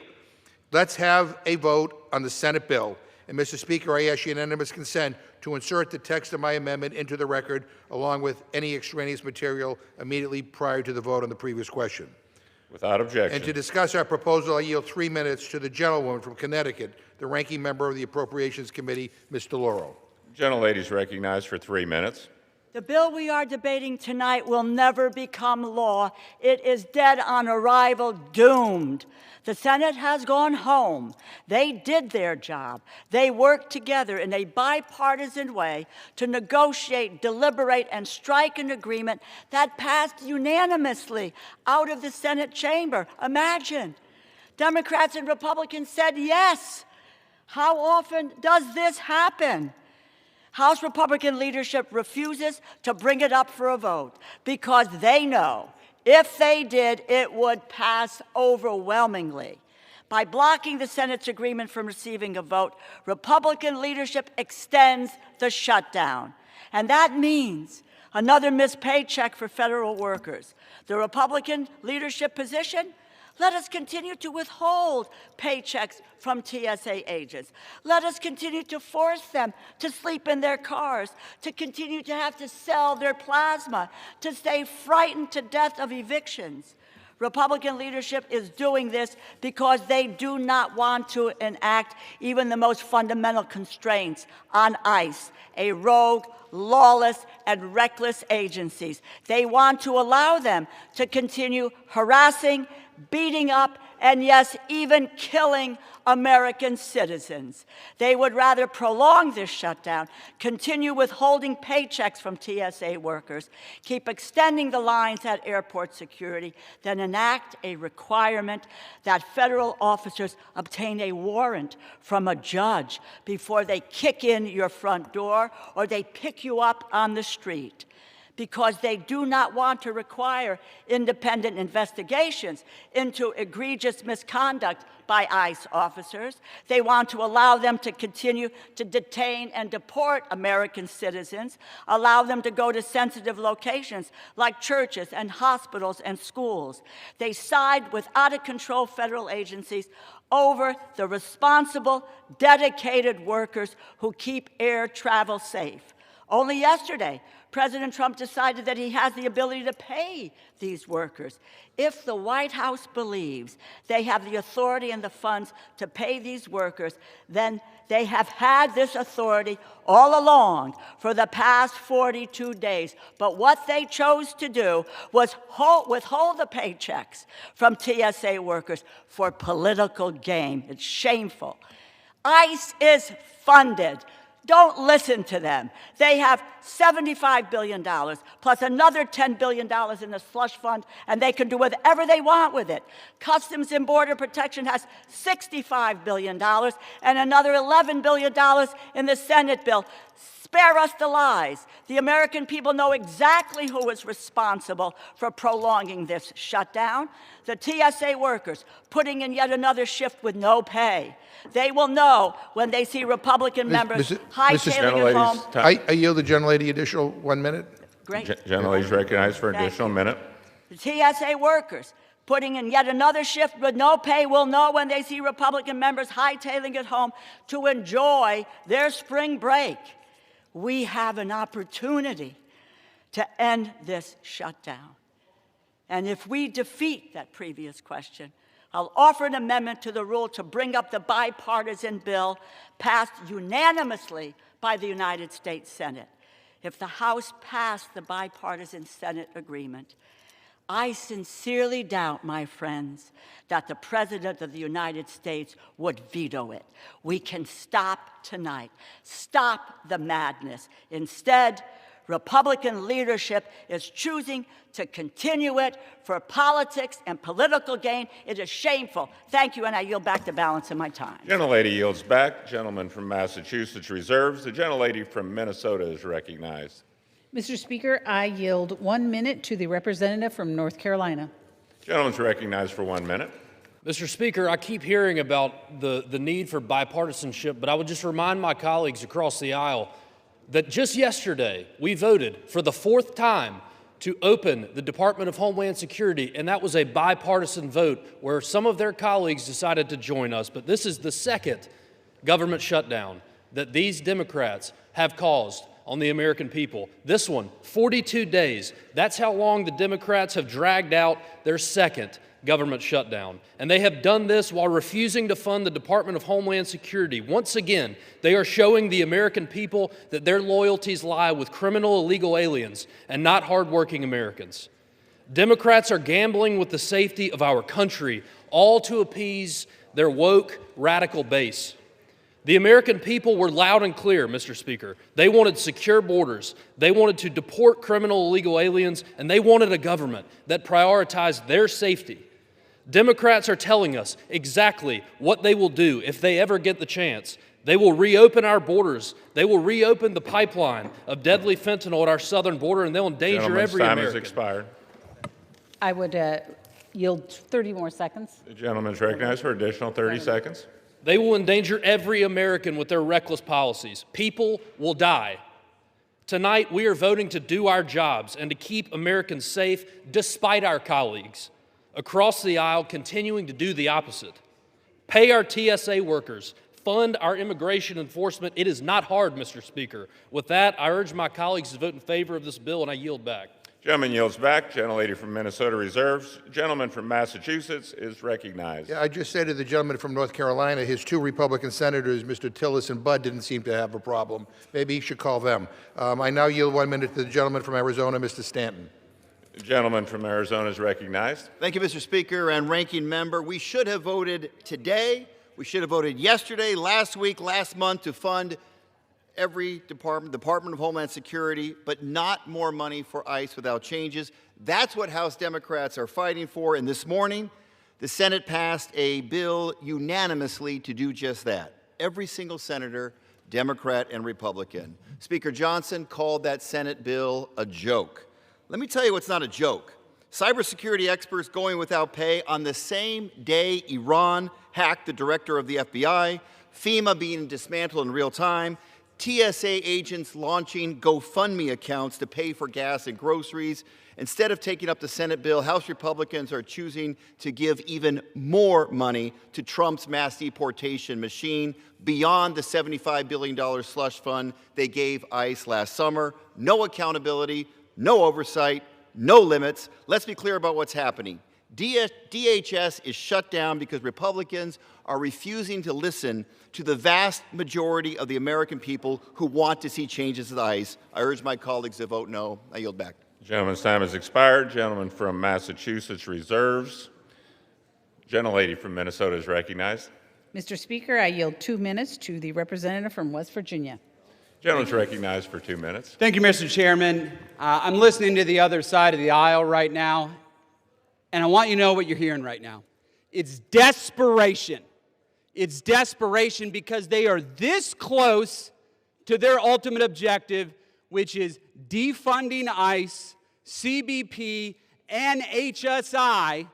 Let's have a vote on the Senate bill. And, Mr. Speaker, I ask unanimous consent to insert the text of my amendment into the record, along with any extraneous material immediately prior to the vote on the previous question. Without objection. And to discuss our proposal, I yield 3 minutes to the gentlewoman from Connecticut, the ranking member of the Appropriations Committee, Ms. DeLauro. Gentlelady is recognized for 3 minutes. The bill we are debating tonight will never become law. It is dead on arrival, doomed. The Senate has gone home. They did their job. They worked together in a bipartisan way to negotiate, deliberate, and strike an agreement that passed unanimously out of the Senate chamber. Imagine. Democrats and Republicans said yes. How often does this happen? House Republican leadership refuses to bring it up for a vote because they know if they did, it would pass overwhelmingly. By blocking the Senate's agreement from receiving a vote, Republican leadership extends the shutdown. And that means another missed paycheck for federal workers. The Republican leadership position? Let us continue to withhold paychecks from TSA agents. Let us continue to force them to sleep in their cars, to continue to have to sell their plasma, to stay frightened to death of evictions. Republican leadership is doing this because they do not want to enact even the most fundamental constraints on ICE, a rogue, lawless, and reckless agencies. They want to allow them to continue harassing, beating up, and yes, even killing American citizens. They would rather prolong this shutdown, continue withholding paychecks from TSA workers, keep extending the lines at airport security, than enact a requirement that federal officers obtain a warrant from a judge before they kick in your front door or they pick you up on the street. Because they do not want to require independent investigations into egregious misconduct by ICE officers. They want to allow them to continue to detain and deport American citizens, allow them to go to sensitive locations like churches and hospitals and schools. They side with out-of-control federal agencies over the responsible, dedicated workers who keep air travel safe. Only yesterday, President Trump decided that he has the ability to pay these workers. If the White House believes they have the authority and the funds to pay these workers, then they have had this authority all along for the past 42 days. But what they chose to do was withhold the paychecks from TSA workers for political gain. It's shameful. ICE is funded. Don't listen to them. They have $75 billion plus another $10 billion in the slush fund, and they can do whatever they want with it. Customs and Border Protection has $65 billion and another $11 billion in the Senate bill. Spare us the lies. The American people know exactly who is responsible for prolonging this shutdown. The TSA workers putting in yet another shift with no pay. They will know when they see Republican members hightailing it home. I yield the gentlelady additional 1 minute. Great. Gentlelady is recognized for additional minute. The TSA workers putting in yet another shift with no pay will know when they see Republican members hightailing it home to enjoy their spring break. We have an opportunity to end this shutdown. And if we defeat that previous question, I'll offer an amendment to the rule to bring up the bipartisan bill passed unanimously by the United States Senate. If the House passed the bipartisan Senate agreement, I sincerely doubt, my friends, that the President of the United States would veto it. We can stop tonight. Stop the madness. Instead, Republican leadership is choosing to continue it for politics and political gain. It is shameful. Thank you, and I yield back the balance of my time. Gentlelady yields back. Gentleman from Massachusetts reserves. The gentlelady from Minnesota is recognized. Mr. Speaker, I yield 1 minute to the representative from North Carolina. Gentleman's recognized for 1 minute. Mr. Speaker, I keep hearing about the need for bipartisanship, but I would just remind my colleagues across the aisle that just yesterday we voted for the 4th time to open the Department of Homeland Security, and that was a bipartisan vote where some of their colleagues decided to join us. But this is the second government shutdown that these Democrats have caused on the American people. This one, 42 days. That's how long the Democrats have dragged out their second government shutdown. And they have done this while refusing to fund the Department of Homeland Security. Once again, they are showing the American people that their loyalties lie with criminal illegal aliens and not hardworking Americans. Democrats are gambling with the safety of our country, all to appease their woke, radical base. The American people were loud and clear, Mr. Speaker. They wanted secure borders, they wanted to deport criminal illegal aliens, and they wanted a government that prioritized their safety. Democrats are telling us exactly what they will do if they ever get the chance. They will reopen our borders. They will reopen the pipeline of deadly fentanyl at our southern border, and they'll endanger every American. Time has expired. I would yield 30 more seconds. The gentleman is recognized for additional 30 seconds. They will endanger every American with their reckless policies. People will die. Tonight, we are voting to do our jobs and to keep Americans safe despite our colleagues across the aisle continuing to do the opposite. Pay our TSA workers. Fund our immigration enforcement. It is not hard, Mr. Speaker. With that, I urge my colleagues to vote in favor of this bill, and I yield back. Gentleman yields back. Gentlelady from Minnesota reserves. Gentleman from Massachusetts is recognized. Yeah, I just said to the gentleman from North Carolina, his 2 Republican senators, Mr. Tillis and Budd, didn't seem to have a problem. Maybe he should call them. I now yield 1 minute to the gentleman from Arizona, Mr. Stanton. The gentleman from Arizona is recognized. Thank you, Mr. Speaker and Ranking Member. We should have voted today. We should have voted yesterday, last week, last month to fund every Department of Homeland Security, but not more money for ICE without changes. That's what House Democrats are fighting for. And this morning, the Senate passed a bill unanimously to do just that. Every single senator, Democrat and Republican. Speaker Johnson called that Senate bill a joke. Let me tell you what's not a joke. Cybersecurity experts going without pay on the same day Iran hacked the director of the FBI, FEMA being dismantled in real time, TSA agents launching GoFundMe accounts to pay for gas and groceries. Instead of taking up the Senate bill, House Republicans are choosing to give even more money to Trump's mass deportation machine beyond the $75 billion slush fund they gave ICE last summer. No accountability, no oversight, no limits. Let's be clear about what's happening. DHS is shut down because Republicans are refusing to listen to the vast majority of the American people who want to see changes to the ICE. I urge my colleagues to vote no. I yield back. Gentleman's time has expired. Gentleman from Massachusetts reserves. Gentlelady from Minnesota is recognized. Mr. Speaker, I yield 2 minutes to the representative from West Virginia. Gentleman's recognized for 2 minutes. Thank you, Mr. Chairman. I'm listening to the other side of the aisle right now, and I want you to know what you're hearing right now. It's desperation. It's desperation because they are this close to their ultimate objective, which is defunding ICE, CBP, and HSI,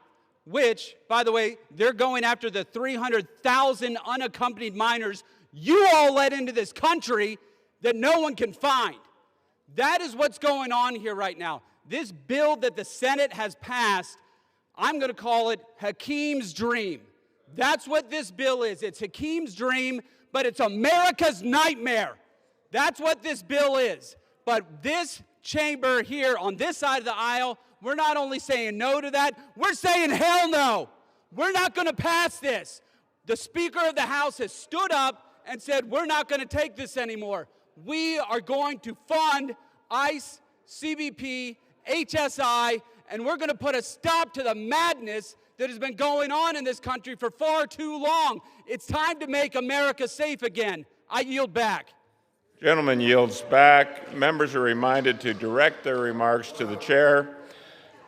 which, by the way, they're going after the 300,000 unaccompanied minors you all let into this country that no one can find. That is what's going on here right now. This bill that the Senate has passed, I'm going to call it Hakeem's dream. That's what this bill is. It's Hakeem's dream, but it's America's nightmare. That's what this bill is. But this chamber here on this side of the aisle, we're not only saying no to that, we're saying hell no. We're not going to pass this. The Speaker of the House has stood up and said we're not going to take this anymore. We are going to fund ICE, CBP, HSI, and we're going to put a stop to the madness that has been going on in this country for far too long. It's time to make America safe again. I yield back. Gentleman yields back. Members are reminded to direct their remarks to the chair.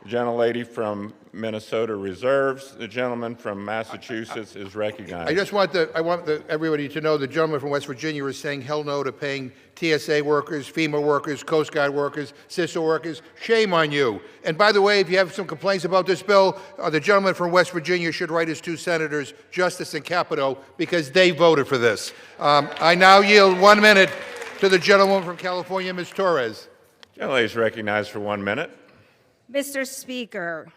The gentlelady from Minnesota reserves. The gentleman from Massachusetts is recognized. I want everybody to know the gentleman from West Virginia is saying hell no to paying TSA workers, FEMA workers, Coast Guard workers, CISA workers. Shame on you. And by the way, if you have some complaints about this bill, the gentleman from West Virginia should write his two senators, Justice and Capito, because they voted for this. I now yield 1 minute to the gentleman from California, Ms. Torres. Gentlelady is recognized for 1 minute. Mr. Speaker,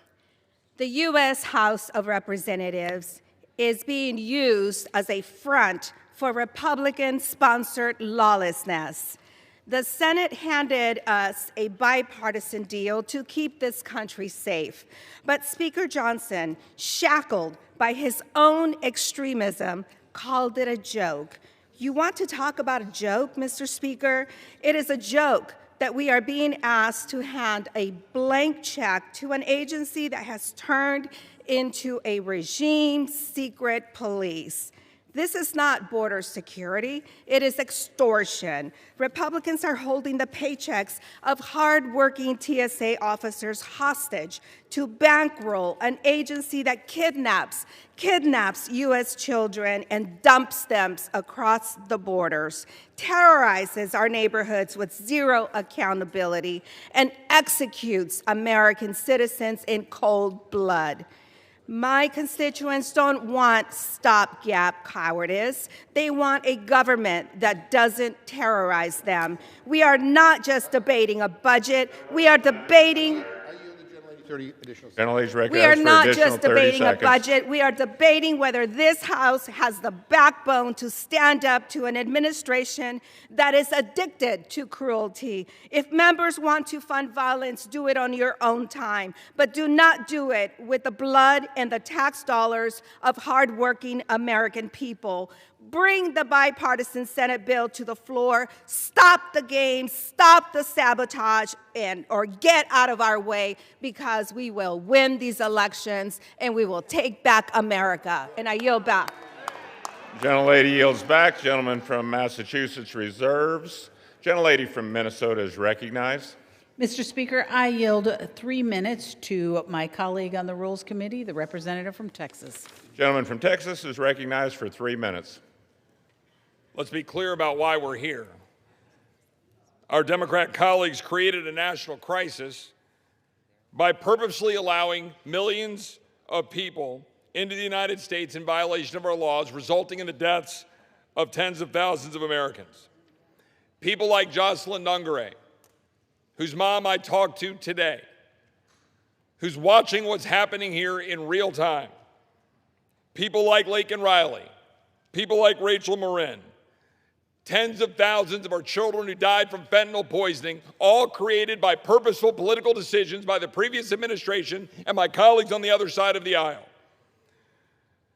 the U.S. House of Representatives is being used as a front for Republican-sponsored lawlessness. The Senate handed us a bipartisan deal to keep this country safe, but Speaker Johnson, shackled by his own extremism, called it a joke. You want to talk about a joke, Mr. Speaker? It is a joke that we are being asked to hand a blank check to an agency that has turned into a regime secret police. This is not border security, it is extortion. Republicans are holding the paychecks of hardworking TSA officers hostage to bankroll an agency that kidnaps U.S. children and dumps them across the borders, terrorizes our neighborhoods with zero accountability, and executes American citizens in cold blood. My constituents don't want stopgap cowardice. They want a government that doesn't terrorize them. We are not just debating a budget. We are debating... We are not just debating a budget. We are debating whether this House has the backbone to stand up to an administration that is addicted to cruelty. If members want to fund violence, do it on your own time, but do not do it with the blood and the tax dollars of hardworking American people. Bring the bipartisan Senate bill to the floor, stop the game, stop the sabotage, or get out of our way, because we will win these elections and we will take back America. And I yield back. Gentlelady yields back. Gentleman from Massachusetts reserves. Gentlelady from Minnesota is recognized. Mr. Speaker, I yield 3 minutes to my colleague on the Rules Committee, the representative from Texas. Gentleman from Texas is recognized for 3 minutes. Let's be clear about why we're here. Our Democrat colleagues created a national crisis by purposely allowing millions of people into the United States in violation of our laws, resulting in the deaths of tens of thousands of Americans. People like Jocelyn Dungare, whose mom I talked to today, who's watching what's happening here in real time. People like Laken Riley, people like Rachel Marin, tens of thousands of our children who died from fentanyl poisoning, all created by purposeful political decisions by the previous administration and my colleagues on the other side of the aisle.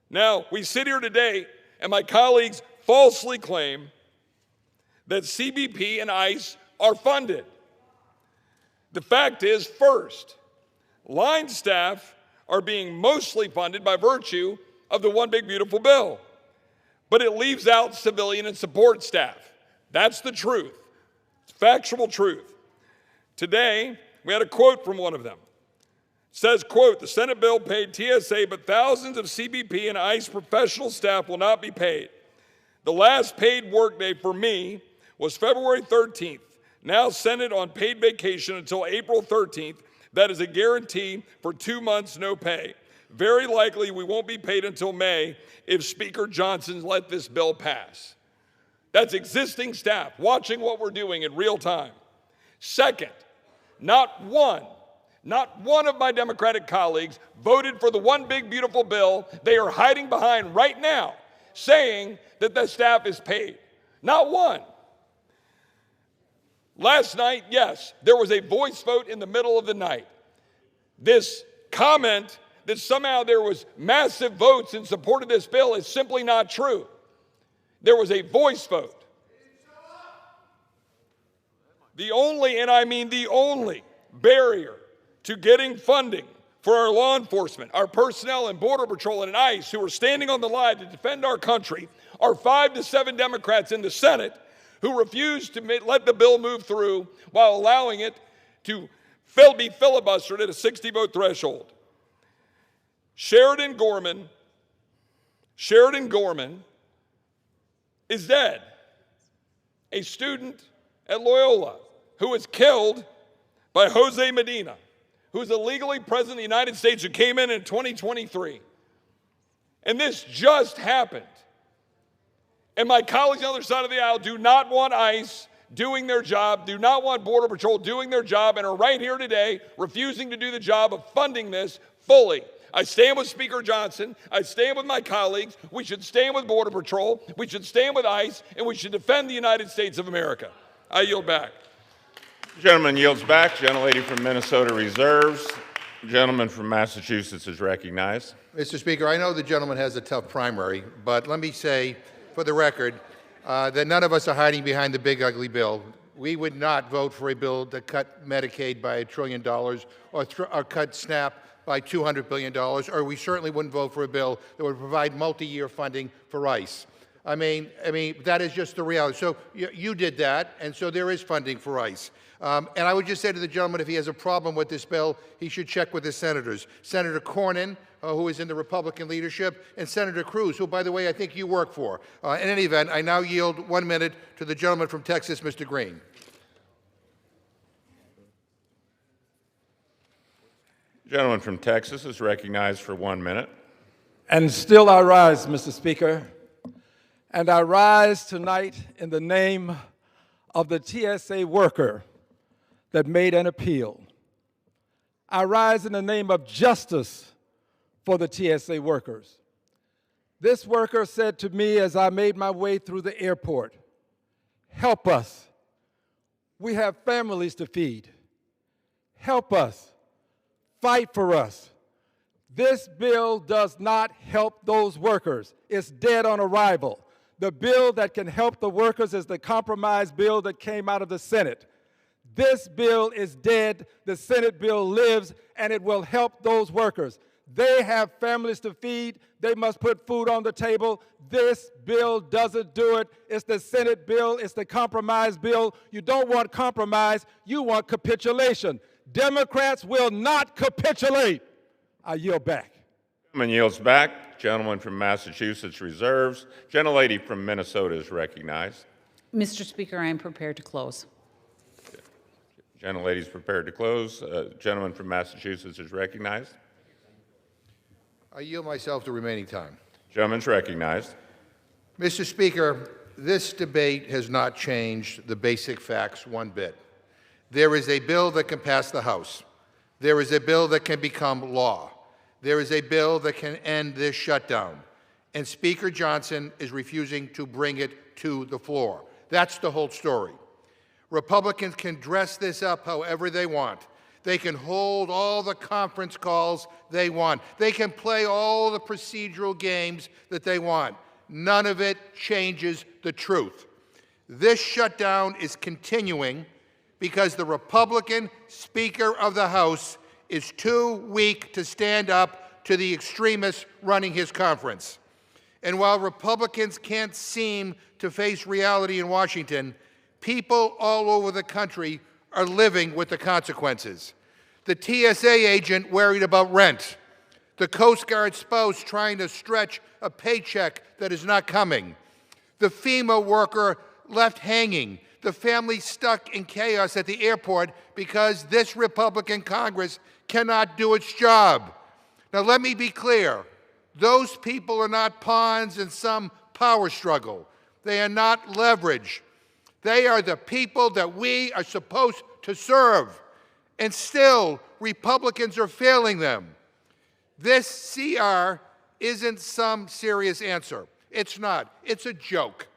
Now, we sit here today and my colleagues falsely claim that CBP and ICE are funded. The fact is, first, line staff are being mostly funded by virtue of the One Big Beautiful Bill. But it leaves out civilian and support staff. That's the truth. It's factual truth. Today, we had a quote from one of them. It says, quote, "The Senate bill paid TSA, but thousands of CBP and ICE professional staff will not be paid. The last paid workday for me was February 13th, now Senate on paid vacation until April 13th. That is a guarantee for 2 months, no pay. Very likely we won't be paid until May if Speaker Johnson let this bill pass. That's existing staff watching what we're doing in real time. Second, not one of my Democratic colleagues voted for the one big beautiful bill they are hiding behind right now, saying that the staff is paid. Not one. Last night, yes, there was a voice vote in the middle of the night. This comment that somehow there was massive votes in support of this bill is simply not true. There was a voice vote. The only, and I mean the only, barrier to getting funding for our law enforcement, our personnel in Border Patrol and ICE who are standing on the line to defend our country are 5 to 7 Democrats in the Senate who refuse to let the bill move through while allowing it to be filibustered at a 60-vote threshold. Sheridan Gorman is dead. A student at Loyola who was killed by Jose Medina, who is illegally president of the United States, who came in 2023. And this just happened. And my colleagues on the other side of the aisle do not want ICE doing their job, do not want Border Patrol doing their job, and are right here today refusing to do the job of funding this fully. I stand with Speaker Johnson. I stand with my colleagues. We should stand with Border Patrol. We should stand with ICE, and we should defend the United States of America. I yield back. Gentleman yields back. Gentlelady from Minnesota reserves. Gentleman from Massachusetts is recognized. Mr. Speaker, I know the gentleman has a tough primary, but let me say, for the record, that none of us are hiding behind the big ugly bill. We would not vote for a bill to cut Medicaid by $1 trillion or cut SNAP by $200 billion, or we certainly wouldn't vote for a bill that would provide multi-year funding for ICE. I mean, that is just the reality. So you did that, and so there is funding for ICE. And I would just say to the gentleman, if he has a problem with this bill, he should check with his senators. Senator Cornyn, who is in the Republican leadership, and Senator Cruz, who, by the way, I think you work for. In any event, I now yield 1 minute to the gentleman from Texas, Mr. Green. Gentleman from Texas is recognized for 1 minute. And still I rise, Mr. Speaker. And I rise tonight in the name of the TSA worker that made an appeal. I rise in the name of justice for the TSA workers. This worker said to me as I made my way through the airport, "Help us. We have families to feed. Help us. Fight for us." This bill does not help those workers. It's dead on arrival. The bill that can help the workers is the compromise bill that came out of the Senate. This bill is dead. The Senate bill lives, and it will help those workers. They have families to feed. They must put food on the table. This bill doesn't do it. It's the Senate bill. It's the compromise bill. You don't want compromise. You want capitulation. Democrats will not capitulate. I yield back. Gentleman yields back. Gentleman from Massachusetts reserves. Gentlelady from Minnesota is recognized. Mr. Speaker, I am prepared to close. Gentlelady is prepared to close. Gentleman from Massachusetts is recognized. I yield myself the remaining time. Gentleman's recognized. Mr. Speaker, this debate has not changed the basic facts one bit. There is a bill that can pass the House. There is a bill that can become law. There is a bill that can end this shutdown. And Speaker Johnson is refusing to bring it to the floor. That's the whole story. Republicans can dress this up however they want. They can hold all the conference calls they want. They can play all the procedural games that they want. None of it changes the truth. This shutdown is continuing because the Republican Speaker of the House is too weak to stand up to the extremists running his conference. And while Republicans can't seem to face reality in Washington, people all over the country are living with the consequences. The TSA agent worried about rent. The Coast Guard spouse trying to stretch a paycheck that is not coming. The FEMA worker left hanging, the families stuck in chaos at the airport because this Republican Congress cannot do its job. Now, let me be clear. Those people are not pawns in some power struggle. They are not leverage. They are the people that we are supposed to serve. And still, Republicans are failing them. This CR isn't some serious answer. It's not. It's a joke.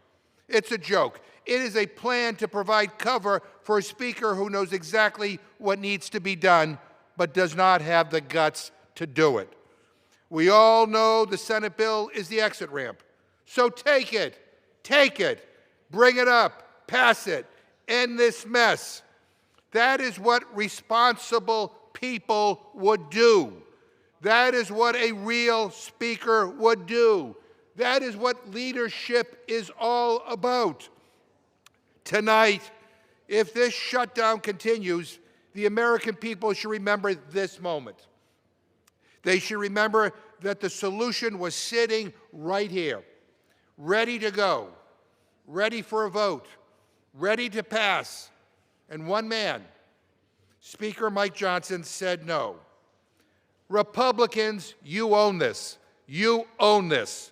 It's a joke. It is a plan to provide cover for a speaker who knows exactly what needs to be done, but does not have the guts to do it. We all know the Senate bill is the exit ramp. So take it, bring it up, pass it, end this mess. That is what responsible people would do. That is what a real speaker would do. That is what leadership is all about. Tonight, if this shutdown continues, the American people should remember this moment. They should remember that the solution was sitting right here, ready to go, ready for a vote, ready to pass. And one man, Speaker Mike Johnson, said no. Republicans, you own this. You own this.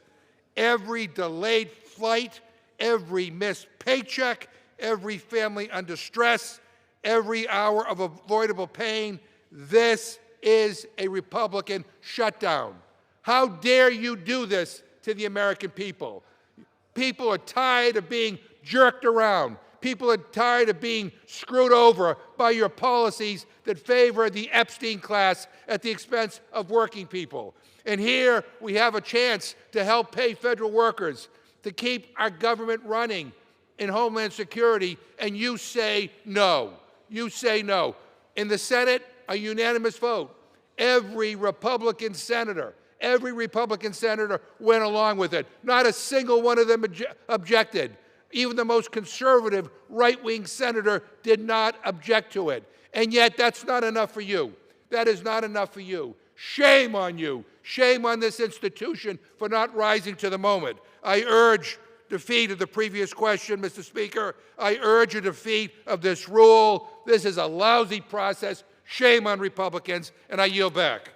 Every delayed flight, every missed paycheck, every family under stress, every hour of avoidable pain, this is a Republican shutdown. How dare you do this to the American people? People are tired of being jerked around. People are tired of being screwed over by your policies that favor the Epstein class at the expense of working people. And here we have a chance to help pay federal workers, to keep our government running in Homeland Security, and you say no. You say no. In the Senate, a unanimous vote. Every Republican senator went along with it. Not a single one of them objected. Even the most conservative right-wing senator did not object to it. And yet that's not enough for you. That is not enough for you. Shame on you. Shame on this institution for not rising to the moment. I urge defeat of the previous question, Mr. Speaker. I urge a defeat of this rule. This is a lousy process. Shame on Republicans, and I yield back.